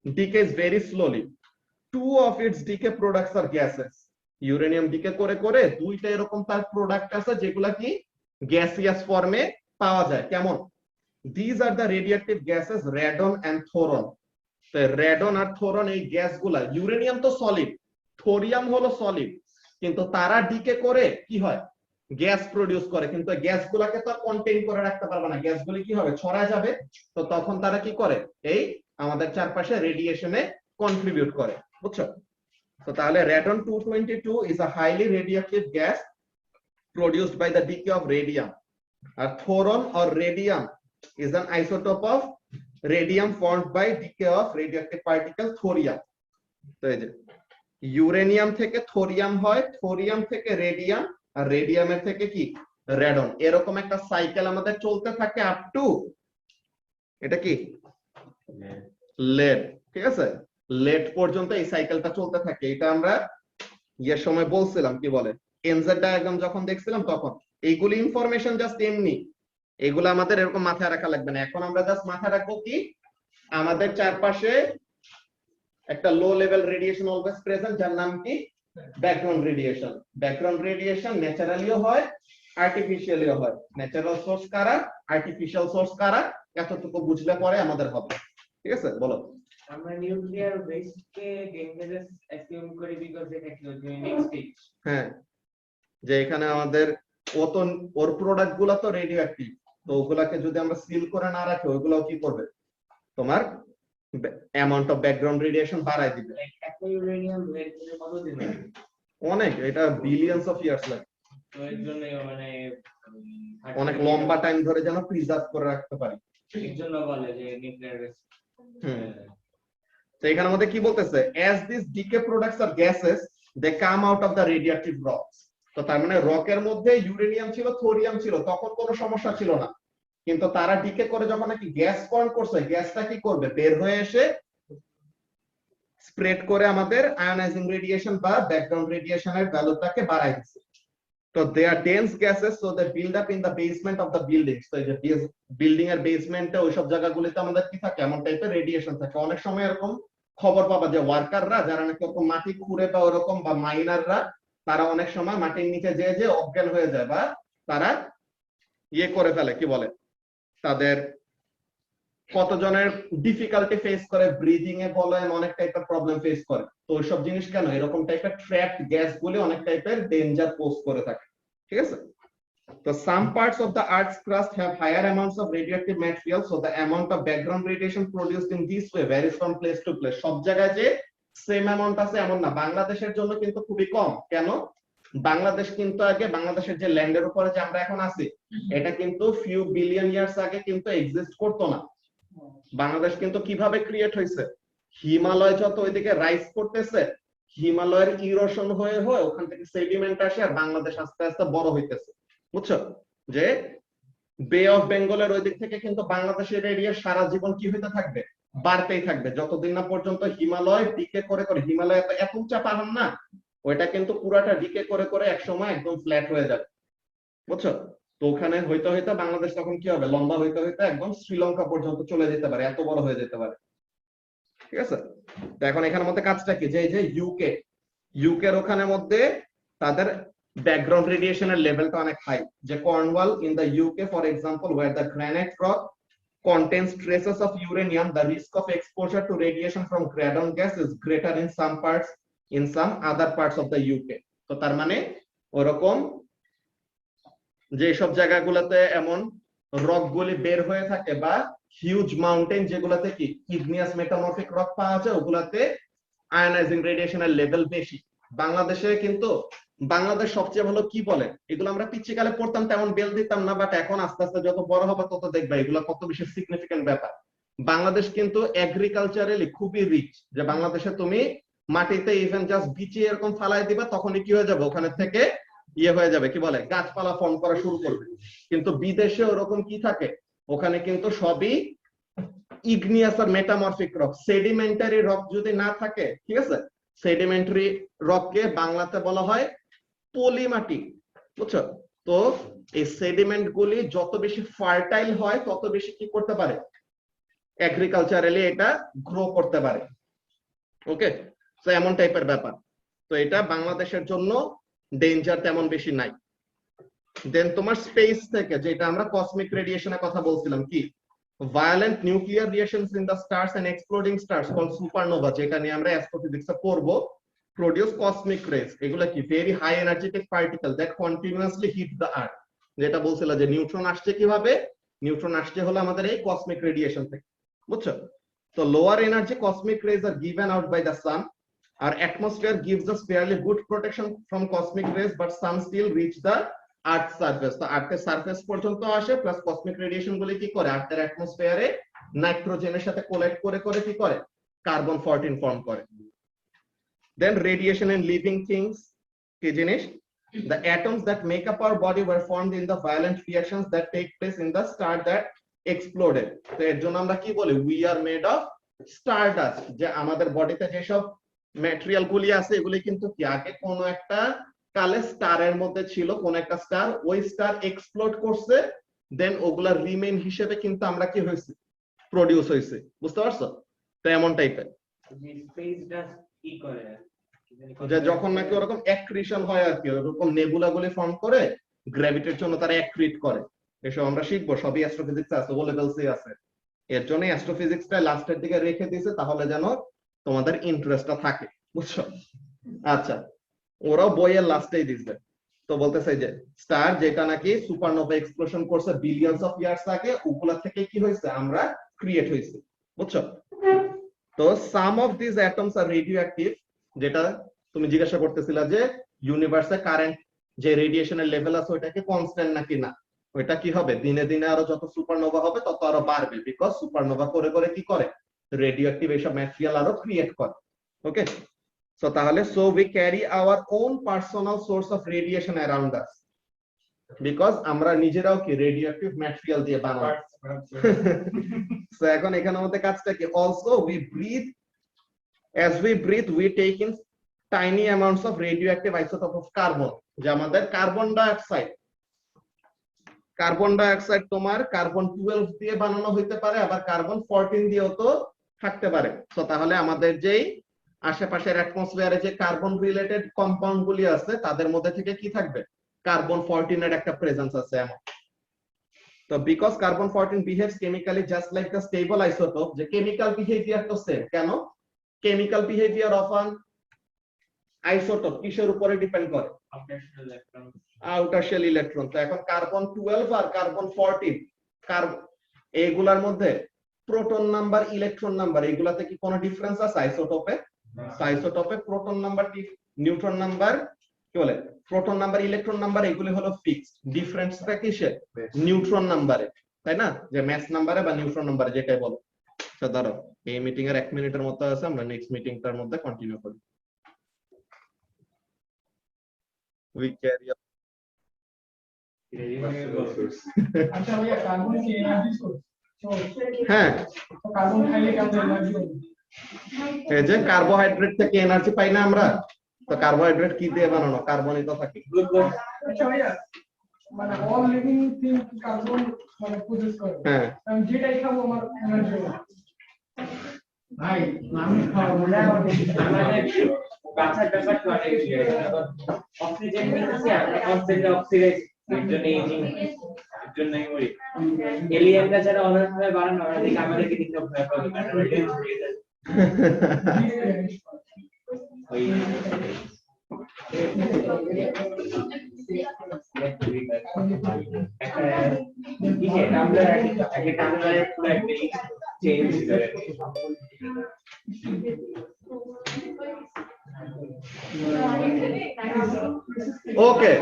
decays very slowly. Two of its decay products are gases. Uranium decay করে করে দুইটা এরকম তার প্রোডাক্ট আছে যেগুলা কি গ্যাসিয়াস ফর্মে পাওয়া যায়। কেমন, these are the radioactive gases radon and thoron. তো রেডন আর থোরন এই গ্যাসগুলা, ইউরেনিয়াম তো সলিড, থোরিয়াম হলো সলিড, কিন্তু তারা ডিকে করে কি হয়, গ্যাস প্রডিউস করে, কিন্তু গ্যাসগুলাকে তো কন্টেইন করে রাখতে পারবে না, গ্যাসগুলি কি হবে, ছড়া যাবে। তো তখন তারা কি করে, এই আমাদের চারপাশে রেডিয়েশনে কন্ট্রিবিউট করে, বুঝছো। তো তাহলে radon 222 is a highly radioactive gas produced by the decay of radium. R thoron or radium is an isotope of radium formed by decay of radioactive particle thorium. তো এই যে ইউরেনিয়াম থেকে থোরিয়াম হয়, থোরিয়াম থেকে রেডিয়াম, আর রেডিয়ামের থেকে কি রেডন, এরকম একটা সাইকেল আমাদের চলতে থাকে আপ টু এটা কি লেড, ঠিক আছে, লেট পর্যন্ত এই সাইকেলটা চলতে থাকে। এটা আমরা ইয়ের সময় বলছিলাম, কি বলে এনজেড ডায়াগ্রাম যখন দেখছিলাম তখন। এইগুলি ইনফরমেশন জাস্ট এমনি, এগুলো আমাদের এরকম মাথায় রাখা লাগবে না। এখন আমরা জাস্ট মাথায় রাখবো কি, আমাদের চারপাশে একটা low level radiation always present, যার নাম কি ব্যাকগ্রাউন্ড রেডিয়েশন। ব্যাকগ্রাউন্ড রেডিয়েশন ন্যাচারালিও হয়, আর্টিফিশিয়ালিও হয়। ন্যাচারাল সোর্স কারা, আর্টিফিশিয়াল সোর্স কারা, এতটুকু বুঝলে পরে আমাদের হবে, ঠিক আছে। বলো, আমরা নিউক্লিয়ার ওয়েস্ট কে ডেঞ্জারাস অ্যাসিউম করি বিকজ এটা ক্লোজিং স্টেজ। হ্যাঁ, যে এখানে আমাদের ওর প্রোডাক্ট গুলো তো রেডিও অ্যাক্টিভ, তো ওগুলাকে যদি আমরা সিল করে না রাখি, ওইগুলাও কি করবে, তোমার অ্যামাউন্ট অফ ব্যাকগ্রাউন্ড রেডিয়েশন বাড়ায় দিবে। একটা ইউরেনিয়াম লেড করে কতদিন লাগে? অনেক, এটা বিলিয়নস অফ ইয়ার্স লাগে। তো এর জন্য মানে অনেক লম্বা টাইম ধরে যেন প্রিজার্ভ করে রাখতে পারি, এর জন্য বলে যে নিউক্লিয়ার ওয়েস্ট। তো এখানে আমাদের কি বলতেছে, as these decay products are gases they come out of the radioactive rocks. তো তার মানে রকের মধ্যে ইউরেনিয়াম ছিল, থোরিয়াম ছিল, তখন কোনো সমস্যা ছিল না, কিন্তু তারা ডিকে করে যখন নাকি গ্যাস ফর্ম করছে, গ্যাসটা কি করবে, বের হয়ে এসে স্প্রেড করে আমাদের আয়োনাইজিং রেডিয়েশন বা ব্যাকগ্রাউন্ড রেডিয়েশনের ভ্যালুটাকে বাড়ায় দিচ্ছে। তো they are dense gases so they build up in the basement of the buildings. তো এই যে বিল্ডিং এর বেসমেন্টে ওইসব জায়গাগুলিতে আমাদের কি থাকে, এমন টাইপের রেডিয়েশন থাকে। অনেক সময় এরকম খবর পাবা যে ওয়ার্কাররা যারা নাকি ওরকম মাটি খুঁড়ে বা ওরকম, বা মাইনাররা, তারা অনেক সময় মাটির নিচে যে অজ্ঞান হয়ে যায়, বা তারা ইয়ে করে ফেলে, কি বলে, তাদের কতজনের ডিফিকাল্টি ফেস করে ব্রিদিং এ, বলেন অনেক টাইপের প্রবলেম ফেস করে। তো ওইসব জিনিস কেন, এরকম টাইপের ট্র্যাপড গ্যাস গুলি অনেক টাইপের ডেঞ্জার পোজ করে থাকে, ঠিক আছে। তো some parts of the earth's crust have higher amounts of radioactive material, so the amount of background radiation produced in this way varies from place to place. সব জায়গায় যে সেম অ্যামাউন্ট আছে এমন না, বাংলাদেশের জন্য কিন্তু খুবই কম। কেন, বাংলাদেশ কিন্তু আগে, বাংলাদেশের যে ল্যান্ডের উপরে যে আমরা এখন আছি, এটা কিন্তু ফিউ বিলিয়ন ইয়ার্স আগে কিন্তু এক্সিস্ট করতো না। বাংলাদেশ কিন্তু কিভাবে ক্রিয়েট হয়েছে, হিমালয় যত ওইদিকে রাইজ করতেছে, হিমালয়ের ইরোশন হয়ে হয়ে ওখান থেকে সেডিমেন্ট আসে, আর বাংলাদেশ আস্তে আস্তে বড় হইতেছে, বুঝছো। যে বে অফ বেঙ্গলের ওই দিক থেকে কিন্তু বাংলাদেশের এরিয়া সারা জীবন কি হইতে থাকবে, বাড়তেই থাকবে, যতদিন না পর্যন্ত হিমালয় ডিকে করে করে, হিমালয় এত উঁচা পাহাড় না, ওইটা কিন্তু পুরাটা ডিকে করে করে এক সময় একদম ফ্ল্যাট হয়ে যাবে, বুঝছো? তো ওখানে হইতে হইতে বাংলাদেশ তখন কি হবে, লম্বা হইতে হইতে একদম শ্রীলঙ্কা পর্যন্ত চলে যেতে পারে, এত বড় হয়ে যেতে পারে। ঠিক আছে, তো এখন এখানের মধ্যে কাজটা কি, যে এই যে ইউকের ওখানে মধ্যে তাদের ব্যাকগ্রাউন্ড রেডিয়েশনের লেভেলটা অনেক হাই, যে Cornwall in the UK for example where the granite rock contains traces of uranium, the risk of exposure to radiation from radon gas is greater in some parts, in some other parts of the UK. তো তার মানে ওরকম যে সব জায়গাগুলোতে এমন রক গুলি বের হয়ে থাকে বা হিউজ মাউন্টেন যেগুলাতে কি ইগনিয়াস মেটামরফিক রক পাওয়া যায়, ওগুলাতে আয়নাইজিং রেডিয়েশনের লেভেল বেশি। বাংলাদেশে কিন্তু বাংলাদেশ সবচেয়ে ভালো কি বলে, এগুলো আমরা পিচ্চিকালে পড়তাম তেমন বেল দিতাম না, বাট এখন আস্তে আস্তে যত বড় হবে তত দেখবা এগুলো কত বেশি সিগনিফিকেন্ট ব্যাপার। বাংলাদেশ কিন্তু এগ্রিকালচারালি খুবই রিচ, যে বাংলাদেশে তুমি মাটিতে ইভেন জাস্ট বিচে এরকম ফালাই দিবা তখনই কি হয়ে যাবে, ওখানে থেকে ইয়ে হয়ে যাবে, কি বলে, গাছপালা ফর্ম করা শুরু করবে। কিন্তু বিদেশে ওরকম কি থাকে, ওখানে কিন্তু সবই ইগনিয়াস আর মেটামরফিক রক, সেডিমেন্টারি রক যদি না থাকে, ঠিক আছে, সেডিমেন্টারি রককে বাংলাতে বলা হয় পলি মাটি, বুঝছো? তো এই সেডিমেন্ট গুলি যত বেশি ফার্টাইল হয় তত বেশি কি করতে পারে, এগ্রিকালচারালি এটা গ্রো করতে পারে। ওকে, তো এমন টাইপের ব্যাপার। তো এটা বাংলাদেশের জন্য ডেঞ্জার তেমন বেশি নাই। দেন তোমার স্পেস থেকে যেটা আমরা কসমিক রেডিয়েশনের কথা বলছিলাম, কি violent nuclear reactions in the stars and exploding stars called supernova, যেটা নিয়ে আমরা অ্যাস্ট্রোফিজিক্সে পড়বো, produce cosmic rays। এগুলা কি very high energetic particle that continuously hit the earth। যেটা বলছিল যে নিউট্রন আসছে কিভাবে, নিউট্রন আসছে হলো আমাদের এই কসমিক রেডিয়েশন থেকে, বুঝছো? তো lower energy cosmic rays are given out by the sun. Our atmosphere gives us fairly good protection from cosmic rays, but some still reach the earth surface. তো আর্থের সারফেস পর্যন্ত আসে, প্লাস কসমিক রেডিয়েশন গুলি কি করে, আর্থের অ্যাটমসফিয়ারে নাইট্রোজেনের সাথে কোলাইড করে করে কি করে, কার্বন 14 ফর্ম করে। দেন রেডিয়েশন ইন লিভিং থিংস কি জিনিস, the atoms that make up our body were formed in the violent reactions that take place in the star that exploded। তো এর জন্য আমরা কি বলি, we are made of stardust, যে আমাদের বডিতে যেসব ম্যাটেরিয়াল গুলি আছে এগুলি কিন্তু কি আগে কোনো একটা কালে স্টারের মধ্যে ছিল, কোন একটা স্টার, ওই স্টার এক্সপ্লোড করছে, দেন ওগুলা রিমেইন হিসেবে কিন্তু আমরা কি হয়েছে, প্রডিউস হয়েছে, বুঝতে পারছো? তো এমন টাইপের যে যখন নাকি ওরকম অ্যাক্রিশন হয় আর কি, ওরকম নেবুলা গুলি ফর্ম করে গ্র্যাভিটির জন্য তারা অ্যাক্রিট করে, এসব আমরা শিখবো, সবই অ্যাস্ট্রোফিজিক্স আছে, ও লেভেলসে আছে। এর জন্য অ্যাস্ট্রোফিজিক্সটা লাস্টের দিকে রেখে দিয়েছে, তাহলে যেন তোমাদের ইন্টারেস্টটা থাকে, বুঝছো? আচ্ছা, ওরাও বইয়ের লাস্টেই দিচ্ছে। তো বলতেছে যে স্টার যেটা নাকি সুপারনোভা এক্সপ্লোশন করছে বিলিয়নস অফ ইয়ার্স আগে, ওগুলা থেকে কি হয়েছে, আমরা ক্রিয়েট হয়েছে, বুঝছো? তো some of this atoms are radioactive, যেটা তুমি জিজ্ঞাসা করতেছিলা যে ইউনিভার্সে কারেন্ট যে রেডিয়েশনের লেভেল আছে ওইটা কি কনস্ট্যান্ট নাকি না, ওইটা কি হবে, দিনে দিনে আরো যত সুপারনোভা হবে তত আরো বাড়বে, বিকজ সুপারনোভা করে করে কি করে, রেডিও অ্যাক্টিভ এইসব ম্যাটেরিয়াল আরো ক্রিয়েট করে। ওকে, so তাহলে so we carry our own personal source of radiation around us, because আমরা নিজেরাও কি রেডিওঅ্যাক্টিভ ম্যাটেরিয়াল দিয়ে বানানো। so এখন এখানের মধ্যে কাজটা কি, also we breathe, as we breathe we take in tiny amounts of radioactive isotope of carbon, যে আমাদের কার্বন ডাইঅক্সাইড তোমার কার্বন 12 দিয়ে বানানো হইতে পারে, আবার কার্বন 14 দিয়েও তো থাকতে পারে। তো তাহলে আমাদের যেই আশেপাশের অ্যাটমসফিয়ারে যে কার্বন রিলেটেড কম্পাউন্ড গুলি আছে তাদের মধ্যে থেকে কি থাকবে, কার্বন 14 এর একটা প্রেজেন্স আছে এমন। তো because carbon 14 behaves chemically just like the stable isotope, যে কেমিক্যাল বিহেভিয়ার তো সেম, কেন, chemical behaviour of an isotope কিসের উপরে ডিপেন্ড করে, আউটার শেল ইলেকট্রন। তো এখন কার্বন 12 আর কার্বন 14 এইগুলার মধ্যে প্রোটন নাম্বার, ইলেকট্রন নাম্বার, এগুলাতে কি কোনো ডিফারেন্স আছে আইসোটোপে? আইসোটোপে প্রোটন নাম্বার, নিউট্রন নাম্বার, কি বলে, প্রোটন নাম্বার, ইলেকট্রন নাম্বার, এগুলি হলো ফিক্সড। ডিফারেন্সটা কিসে, নিউট্রন নাম্বারে, তাই না, যে ম্যাস নাম্বারে বা নিউট্রন নাম্বারে যেটাই বলো। তো ধরো এই মিটিং এর 1 মিনিটের মতো আছে, আমরা নেক্সট মিটিংটার মধ্যে কন্টিনিউ করি। We carry on. আচ্ছা ভাইয়া, কার্বন কি এনার্জি সোর্স? হ্যাঁ, কার্বন খাইলে কেমন এনার্জি হবে? এই যে কার্বোহাইড্রেট থেকে এনার্জি পাই না আমরা, তো কার্বোহাইড্রেট কি দিয়ে বানানো? কার্বনই তো থাকে। আচ্ছা ভাইয়া, মানে অল লিভিং থিং কার্বন মানে প্রসেস করে। হ্যাঁ, আমি যেটাই খাবো আমার এনার্জি হবে। ভাই মানুষ খাওয়া না আমাদের বাঁচার ব্যাপারটা অনেক অক্সিজেন নিতেছি, আমরা কনস্ট্যান্টলি অক্সিডাইজ, এর জন্য এজিং, এর জন্যই মরি। এলিয়েনরা যারা অন্যভাবে বানানো হয়, দেখি আমাদেরকে দিতে ভয় পাবে, কারণ ওরা ডেন্স হয়ে যায়। ওই ওকে,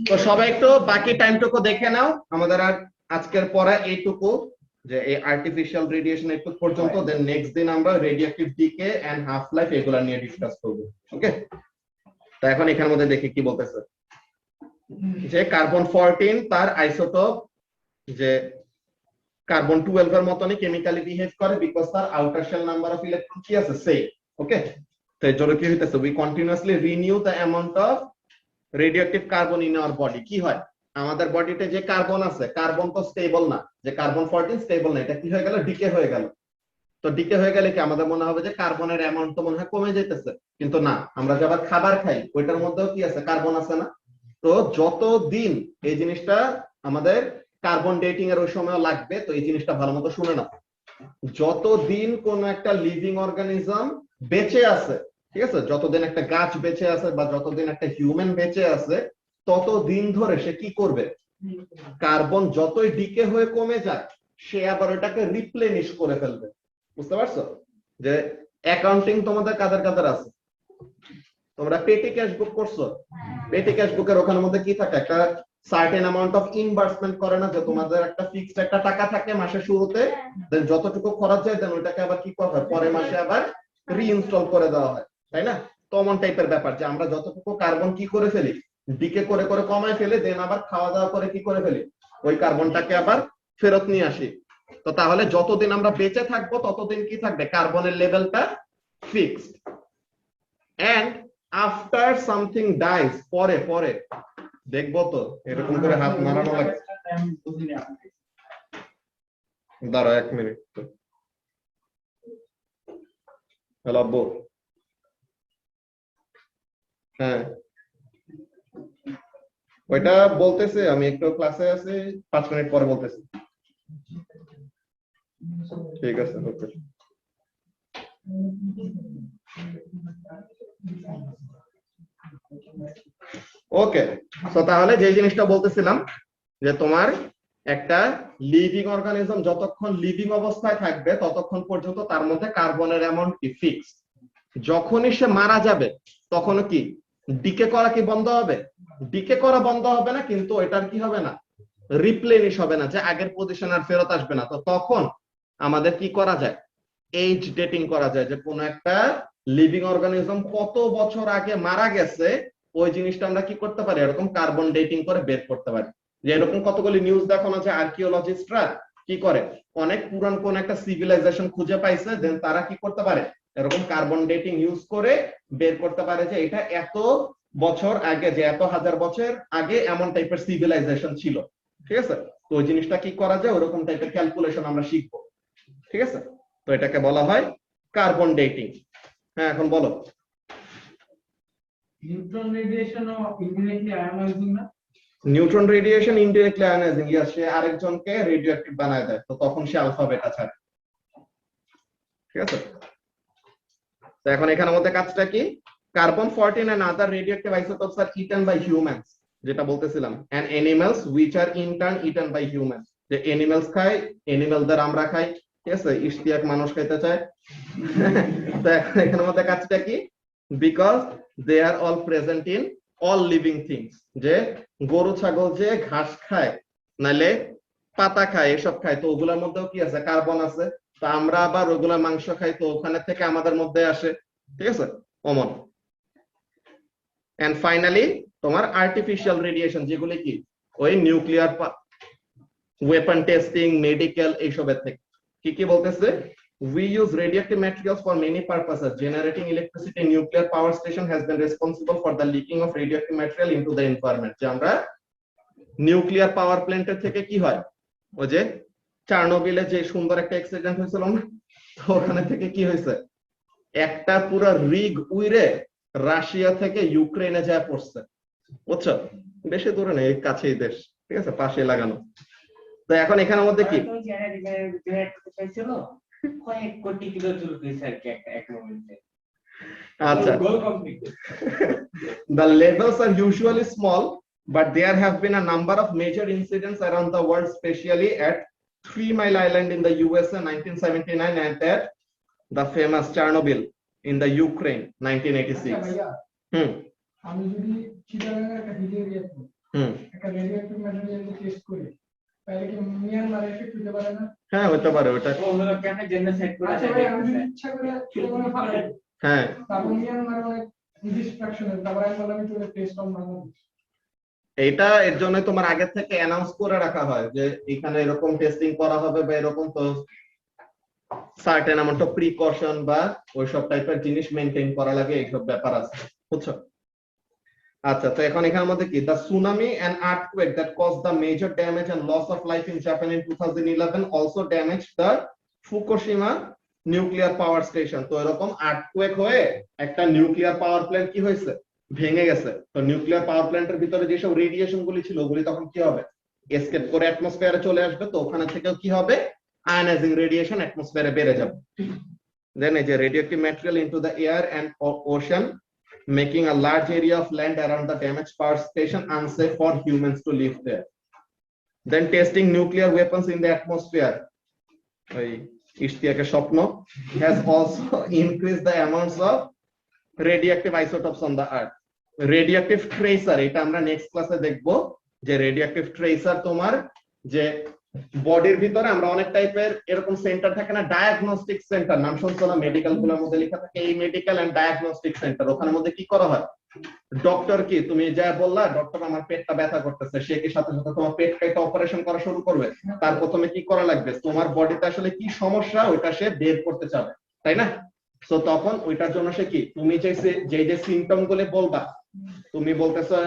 তো সবাই একটু বাকি টাইমটুকু দেখে নাও। আমাদের আর আজকের পড়া এইটুকু, যে এই আর্টিফিশিয়াল রেডিয়েশন একটু পর্যন্ত, দেন নেক্সট দিন আমরা radiative decay and half life এগুলা নিয়ে ডিসকাস করব। ওকে, তো এখন এখানের মধ্যে দেখি কি বলতেছে, যে কার্বন 14 তার আইসোটোপ যে কার্বন 12 এর মতনই কেমিক্যালি বিহেভ করে, বিকজ তার outer shell number of electron কি আছে, সেম। ওকে, তো এর জন্য কি হইতেছে, we continuously renew the amount of radioactive carbon in our body. কি হয়, আমাদের বডিতে যে কার্বন আছে, কার্বন তো স্টেবল না, যে কার্বন 14 স্টেবল না, এটা কি হয়ে গেল, ডিকে হয়ে গেল। তো ডিকে হয়ে গেলে কি আমাদের মনে হবে যে কার্বনের অ্যামাউন্ট তো মনে হয় কমে যাইতেছে, কিন্তু না, আমরা যে আবার খাবার খাই ওইটার মধ্যেও কি আছে, কার্বন আছে না। তো যতদিন এই জিনিসটা আমাদের কার্বন ডেটিং এর ওই সময় লাগবে, তো এই জিনিসটা ভালো মতো শুনে না, যতদিন কোন একটা লিভিং অর্গানিজম বেঁচে আছে, ঠিক আছে, যতদিন একটা গাছ বেঁচে আছে বা যতদিন একটা হিউম্যান বেঁচে আছে, ততদিন ধরে সে কি করবে, কার্বন যতই ডিকে হয়ে কমে যায়, সে আবার ওটাকে রিপ্লেনিশ করে ফেলবে। বুঝতে পারছো, যে অ্যাকাউন্টিং তোমাদের কাদের কাদের আছে, তোমরা পেটি ক্যাশ বুক করছো, পেটি ক্যাশ বুকের ওখানের মধ্যে কি থাকে, একটা সার্টেন অ্যামাউন্ট অফ ইনভার্সমেন্ট করে না, যে তোমাদের একটা ফিক্সড একটা টাকা থাকে মাসের শুরুতে, দেন যতটুকু খরচ যায় দেন ওইটাকে আবার কি করা হয়, পরের মাসে আবার রিইনস্টল করে দেওয়া হয়, তাই না? কমন টাইপের ব্যাপার, যে আমরা যতটুকু কার্বন কি করে ফেলি, ডিকে করে করে কমায় ফেলে, দেন আবার খাওয়া দাওয়া করে কি করে ফেলি, ওই কার্বনটাকে আবার ফেরত নিয়ে আসি। তো তাহলে যতদিন আমরা বেঁচে থাকবো ততদিন কি থাকবে, কার্বনের লেভেলটা fixed. And after something dies, পরে পরে দেখবো তো এরকম করে হাত নাড়ানো লাগে। দাঁড়া 1 মিনিট। হ্যালো আব্বু। হ্যাঁ, ওইটা বলতেছে, আমি একটু ক্লাসে আছি, 5 মিনিট পরে বলতেছি। ঠিক আছে, ওকে। ওকে, তো তাহলে যে জিনিসটা বলতেছিলাম, যে তোমার একটা লিভিং অর্গানিজম যতক্ষণ লিভিং অবস্থায় থাকবে ততক্ষণ পর্যন্ত তার মধ্যে কার্বনের অ্যামাউন্ট কি ফিক্সড। যখনই সে মারা যাবে তখন কি ডিকে করা কি বন্ধ হবে, ডিকে করা বন্ধ হবে না, কিন্তু এটার কি হবে না, রিপ্লেনিশ হবে না, যে আগের পজিশন আর ফেরত আসবে না। তো তখন আমাদের কি করা যায়, এজ ডেটিং করা যায়, যে কোন একটা লিভিং অর্গানিজম কত বছর আগে মারা গেছে ওই জিনিসটা আমরা কি করতে পারি, এরকম কার্বন ডেটিং করে বের করতে পারি। যে এরকম কতগুলি নিউজ দেখানো আছে, আর্কিওলজিস্টরা কি করে, অনেক পুরান কোন একটা সিভিলাইজেশন খুঁজে পাইছে, দেন তারা কি করতে পারে, এরকম কার্বন ডেটিং ইউজ করে বের করতে পারে যে এটা এত বছর আগে, যে এত হাজার বছর আগে এমন টাইপের সিভিলাইজেশন ছিল। ঠিক আছে, তো ওই জিনিসটা কি করা যায়, ওরকম টাইপের ক্যালকুলেশন আমরা শিখবো। ঠিক আছে, তো এটাকে বলা হয় কার্বন ডেটিং। হ্যাঁ, এখন বলো। নিউট্রন রেডিয়েশন ও ইনডিরেক্টলি আয়োনাইজিং না? নিউট্রন রেডিয়েশন ইনডিরেক্টলি আয়োনাইজিং, ইয়া, সে আরেকজনকে রেডিওঅ্যাক্টিভ বানায় দেয়, তো তখন সে আলফা বেটা ছাড়ে। ঠিক আছে, তো এখন এখানের মধ্যে কাজটা কি, carbon 14 and other radioactive isotopes are eaten by humans, যেটা বলতেছিলাম, and animals which are in turn eaten by humans, যে এনিমেলস খায়, এনিমেলদের আমরা খাই। ঠিক আছে, ইশতিয়াক মানুষ খাইতে চায়। তো এখন এখানের মধ্যে কাজটা কি, because they are all present in all living things, যে গরু ছাগল যে ঘাস খায় নালে পাতা খায়, এসব খায়, তো ওগুলোর মধ্যেও কি আছে, কার্বন আছে। তো আমরা আবার ওগুলা মাংস খাই, তো ওখানে থেকে আমাদের মধ্যে আসে। ঠিক আছে, কমন। এন্ড ফাইনালি তোমার আর্টিফিশিয়াল রেডিয়েশন, যেগুলি কি ওই নিউক্লিয়ার ওয়েপন টেস্টিং, মেডিকেল, এইসবের থেকে। কি কি বলতেছে, we use radioactive materials for many purposes. Generating electricity, nuclear power station has been responsible for the leaking of radioactive material into the environment. যে আমরা নিউক্লিয়ার পাওয়ার প্ল্যান্টের থেকে কি হয়, ওই যে চার্নোবিলে যে সুন্দর একটা অ্যাক্সিডেন্ট হয়েছিল না, তো ওখানে থেকে কি হয়েছে, একটা পুরো রিগ উইরে রাশিয়া থেকে ইউক্রেনে যায় পড়ছে, বুঝছো? বেশি দূরে নেই, এই কাছেই দেশ, ঠিক আছে, পাশে লাগানো। তো এখন এখানের মধ্যে কি চাইছিল কয়েক কোটি কিলো জুল হয়েছে আর কি এক মোমেন্টে। আচ্ছা, the levels are usually small, but there have been a number of major incidents around the world, especially at 3 Mile Island in the USA 1979 and at the famous Chernobyl in the Ukraine 1986. ভাইয়া, হুম আমি যদি চিটাগাঙ্গের একটা ভিডিও রিয়েক্ট করি, হুম একটা রেডিওঅ্যাক্টিভ ম্যাটেরিয়াল টেস্ট করি, তাহলে কি মিয়ানমারে এফেক্ট হতে পারে না? হ্যাঁ, হতে পারে ওটা। ওগুলো কেন জেনোসাইড করে আচ্ছা ভাই, আমি যদি ইচ্ছা করে চিটাগাঙ্গে ফালাই, হ্যাঁ, তারপর মিয়ানমারে অনেক ডিস্ট্রাকশন হয়, তারপর আমি বললাম চলে টেস্ট অন বাংলাদেশ। এটা এর জন্য তোমার আগে থেকে অ্যানাউন্স করে রাখা হয় যে এখানে এরকম টেস্টিং করা হবে বা এরকম, তো সার্টেন অ্যামাউন্ট অফ প্রিকশন বা ওইসব টাইপের জিনিস মেইনটেইন করা লাগে, এইসব ব্যাপার আছে, বুঝছো? আচ্ছা, তো এখন এখানের মধ্যে কি, the tsunami and earthquake that caused the major damage and loss of life in Japan in 2011 also damaged the Fukushima nuclear power station. তো এরকম আর্থকুয়েক হয়ে একটা নিউক্লিয়ার পাওয়ার প্ল্যান্ট কি হয়েছে, ভেঙে গেছে। তো নিউক্লিয়ার পাওয়ার প্ল্যান্টের ভিতরে যেসব রেডিয়েশন গুলি ছিল ওগুলি তখন কি হবে, এসকেপ করে অ্যাটমসফিয়ারে চলে আসবে, তো ওখানে থেকেও কি হবে, আয়নাইজিং রেডিয়েশন অ্যাটমসফিয়ারে বেড়ে যাবে। দেন এই যে radioactive material into the air and ocean, making a large area of land around the damaged power station unsafe for humans to live there. Then testing nuclear weapons in the atmosphere, Ishtiaker Shopno, has also increased the amounts of radioactive isotopes on the earth. Radioactive tracer, এটা আমরা নেক্সট ক্লাসে দেখবো, যে রেডিওঅ্যাক্টিভ ট্রেসার তোমার যে বডির ভিতরে আমরা অনেক টাইপের এরকম সেন্টার থাকে না, ডায়াগনস্টিক সেন্টার, নাম শুনছো না, মেডিকেল গুলোর মধ্যে লেখা থাকে এই মেডিকেল এন্ড ডায়াগনস্টিক সেন্টার। ওখানের মধ্যে কি করা হয়, ডক্টর কি তুমি যা বললা, ডক্টর আমার পেটটা ব্যথা করতেছে, সে কি সাথে সাথে তোমার পেট কেটে অপারেশন করা শুরু করবে? তার প্রথমে কি করা লাগবে, তোমার বডিতে আসলে কি সমস্যা ওইটা সে বের করতে চাবে, তাই না? তো তখন ওইটার জন্য সে কি, তুমি যে সিমটম গুলো বলবা, তুমি বলতেছো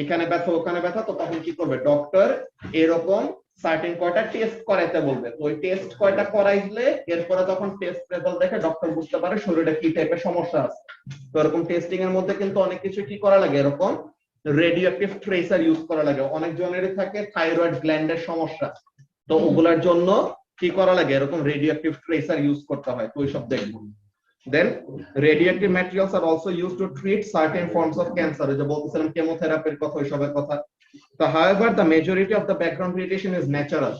এখানে ব্যথা ওখানে ব্যথা, তো তখন কি করবে ডক্টর, এরকম সার্টেন কয়টা টেস্ট করাইতে বলবে। তো ওই টেস্ট কয়টা করাইলে এরপরে যখন টেস্ট রেজাল্ট দেখে ডক্টর বুঝতে পারে শরীরে কি টাইপের সমস্যা আছে। তো এরকম টেস্টিং এর মধ্যে কিন্তু অনেক কিছু কি করা লাগে, এরকম রেডিওঅ্যাক্টিভ ট্রেসার ইউজ করা লাগে। অনেক জনেরই থাকে থাইরয়েড গ্ল্যান্ডের সমস্যা, তো ওগুলার জন্য কি করা লাগে, এরকম রেডিওঅ্যাক্টিভ ট্রেসার ইউজ করতে হয়, তো ওইসব দেখবো। Then radioactive materials are also used to treat certain forms of cancer, যে বলতেছিলাম কেমোথেরাপির কথা, ওইসবের কথা। So however, the majority of the background radiation is natural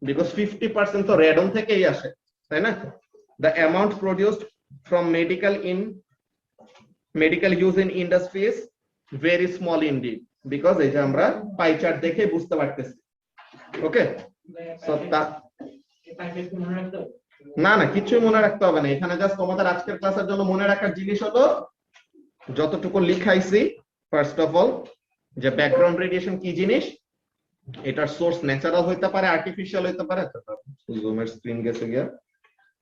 because 50% তো রেডন থেকেই আসে, তাই না? The amount produced from medical use in industry is very small indeed because এই যে আমরা পাই চার্ট দেখে বুঝতে পারতেছি। ওকে, সো না না কিছুই মনে রাখতে হবে না, এখানে জাস্ট তোমাদের আজকের ক্লাসের জন্য মনে রাখার জিনিস হলো যতটুকু লিখাইছি, ফার্স্ট অফ অল যে ব্যাকগ্রাউন্ড রেডিয়েশন কি জিনিস, এটার সোর্স ন্যাচারাল হইতে পারে, আর্টিফিশিয়াল হইতে পারে। জুমের স্ক্রিন গেছে গিয়া,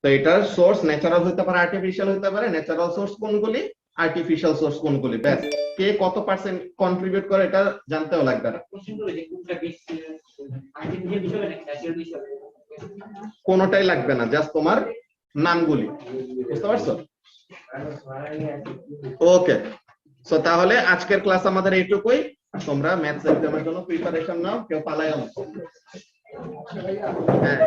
তো এটার সোর্স ন্যাচারাল হইতে পারে, আর্টিফিশিয়াল হইতে পারে। ন্যাচারাল সোর্স কোনগুলি, আর্টিফিশিয়াল সোর্স কোনগুলি, ব্যাস। কে কত পার্সেন্ট কন্ট্রিবিউট করে এটা জানতেও লাগবে না, কোনটাই লাগবে না, জাস্ট তোমার নামগুলি, বুঝতে পারছো? ওকে, সো তাহলে আজকের ক্লাস আমাদের এইটুকুই। তোমরা ম্যাথস এক্সামের জন্য প্রিপারেশন নাও, কেউ পালায় না। হ্যাঁ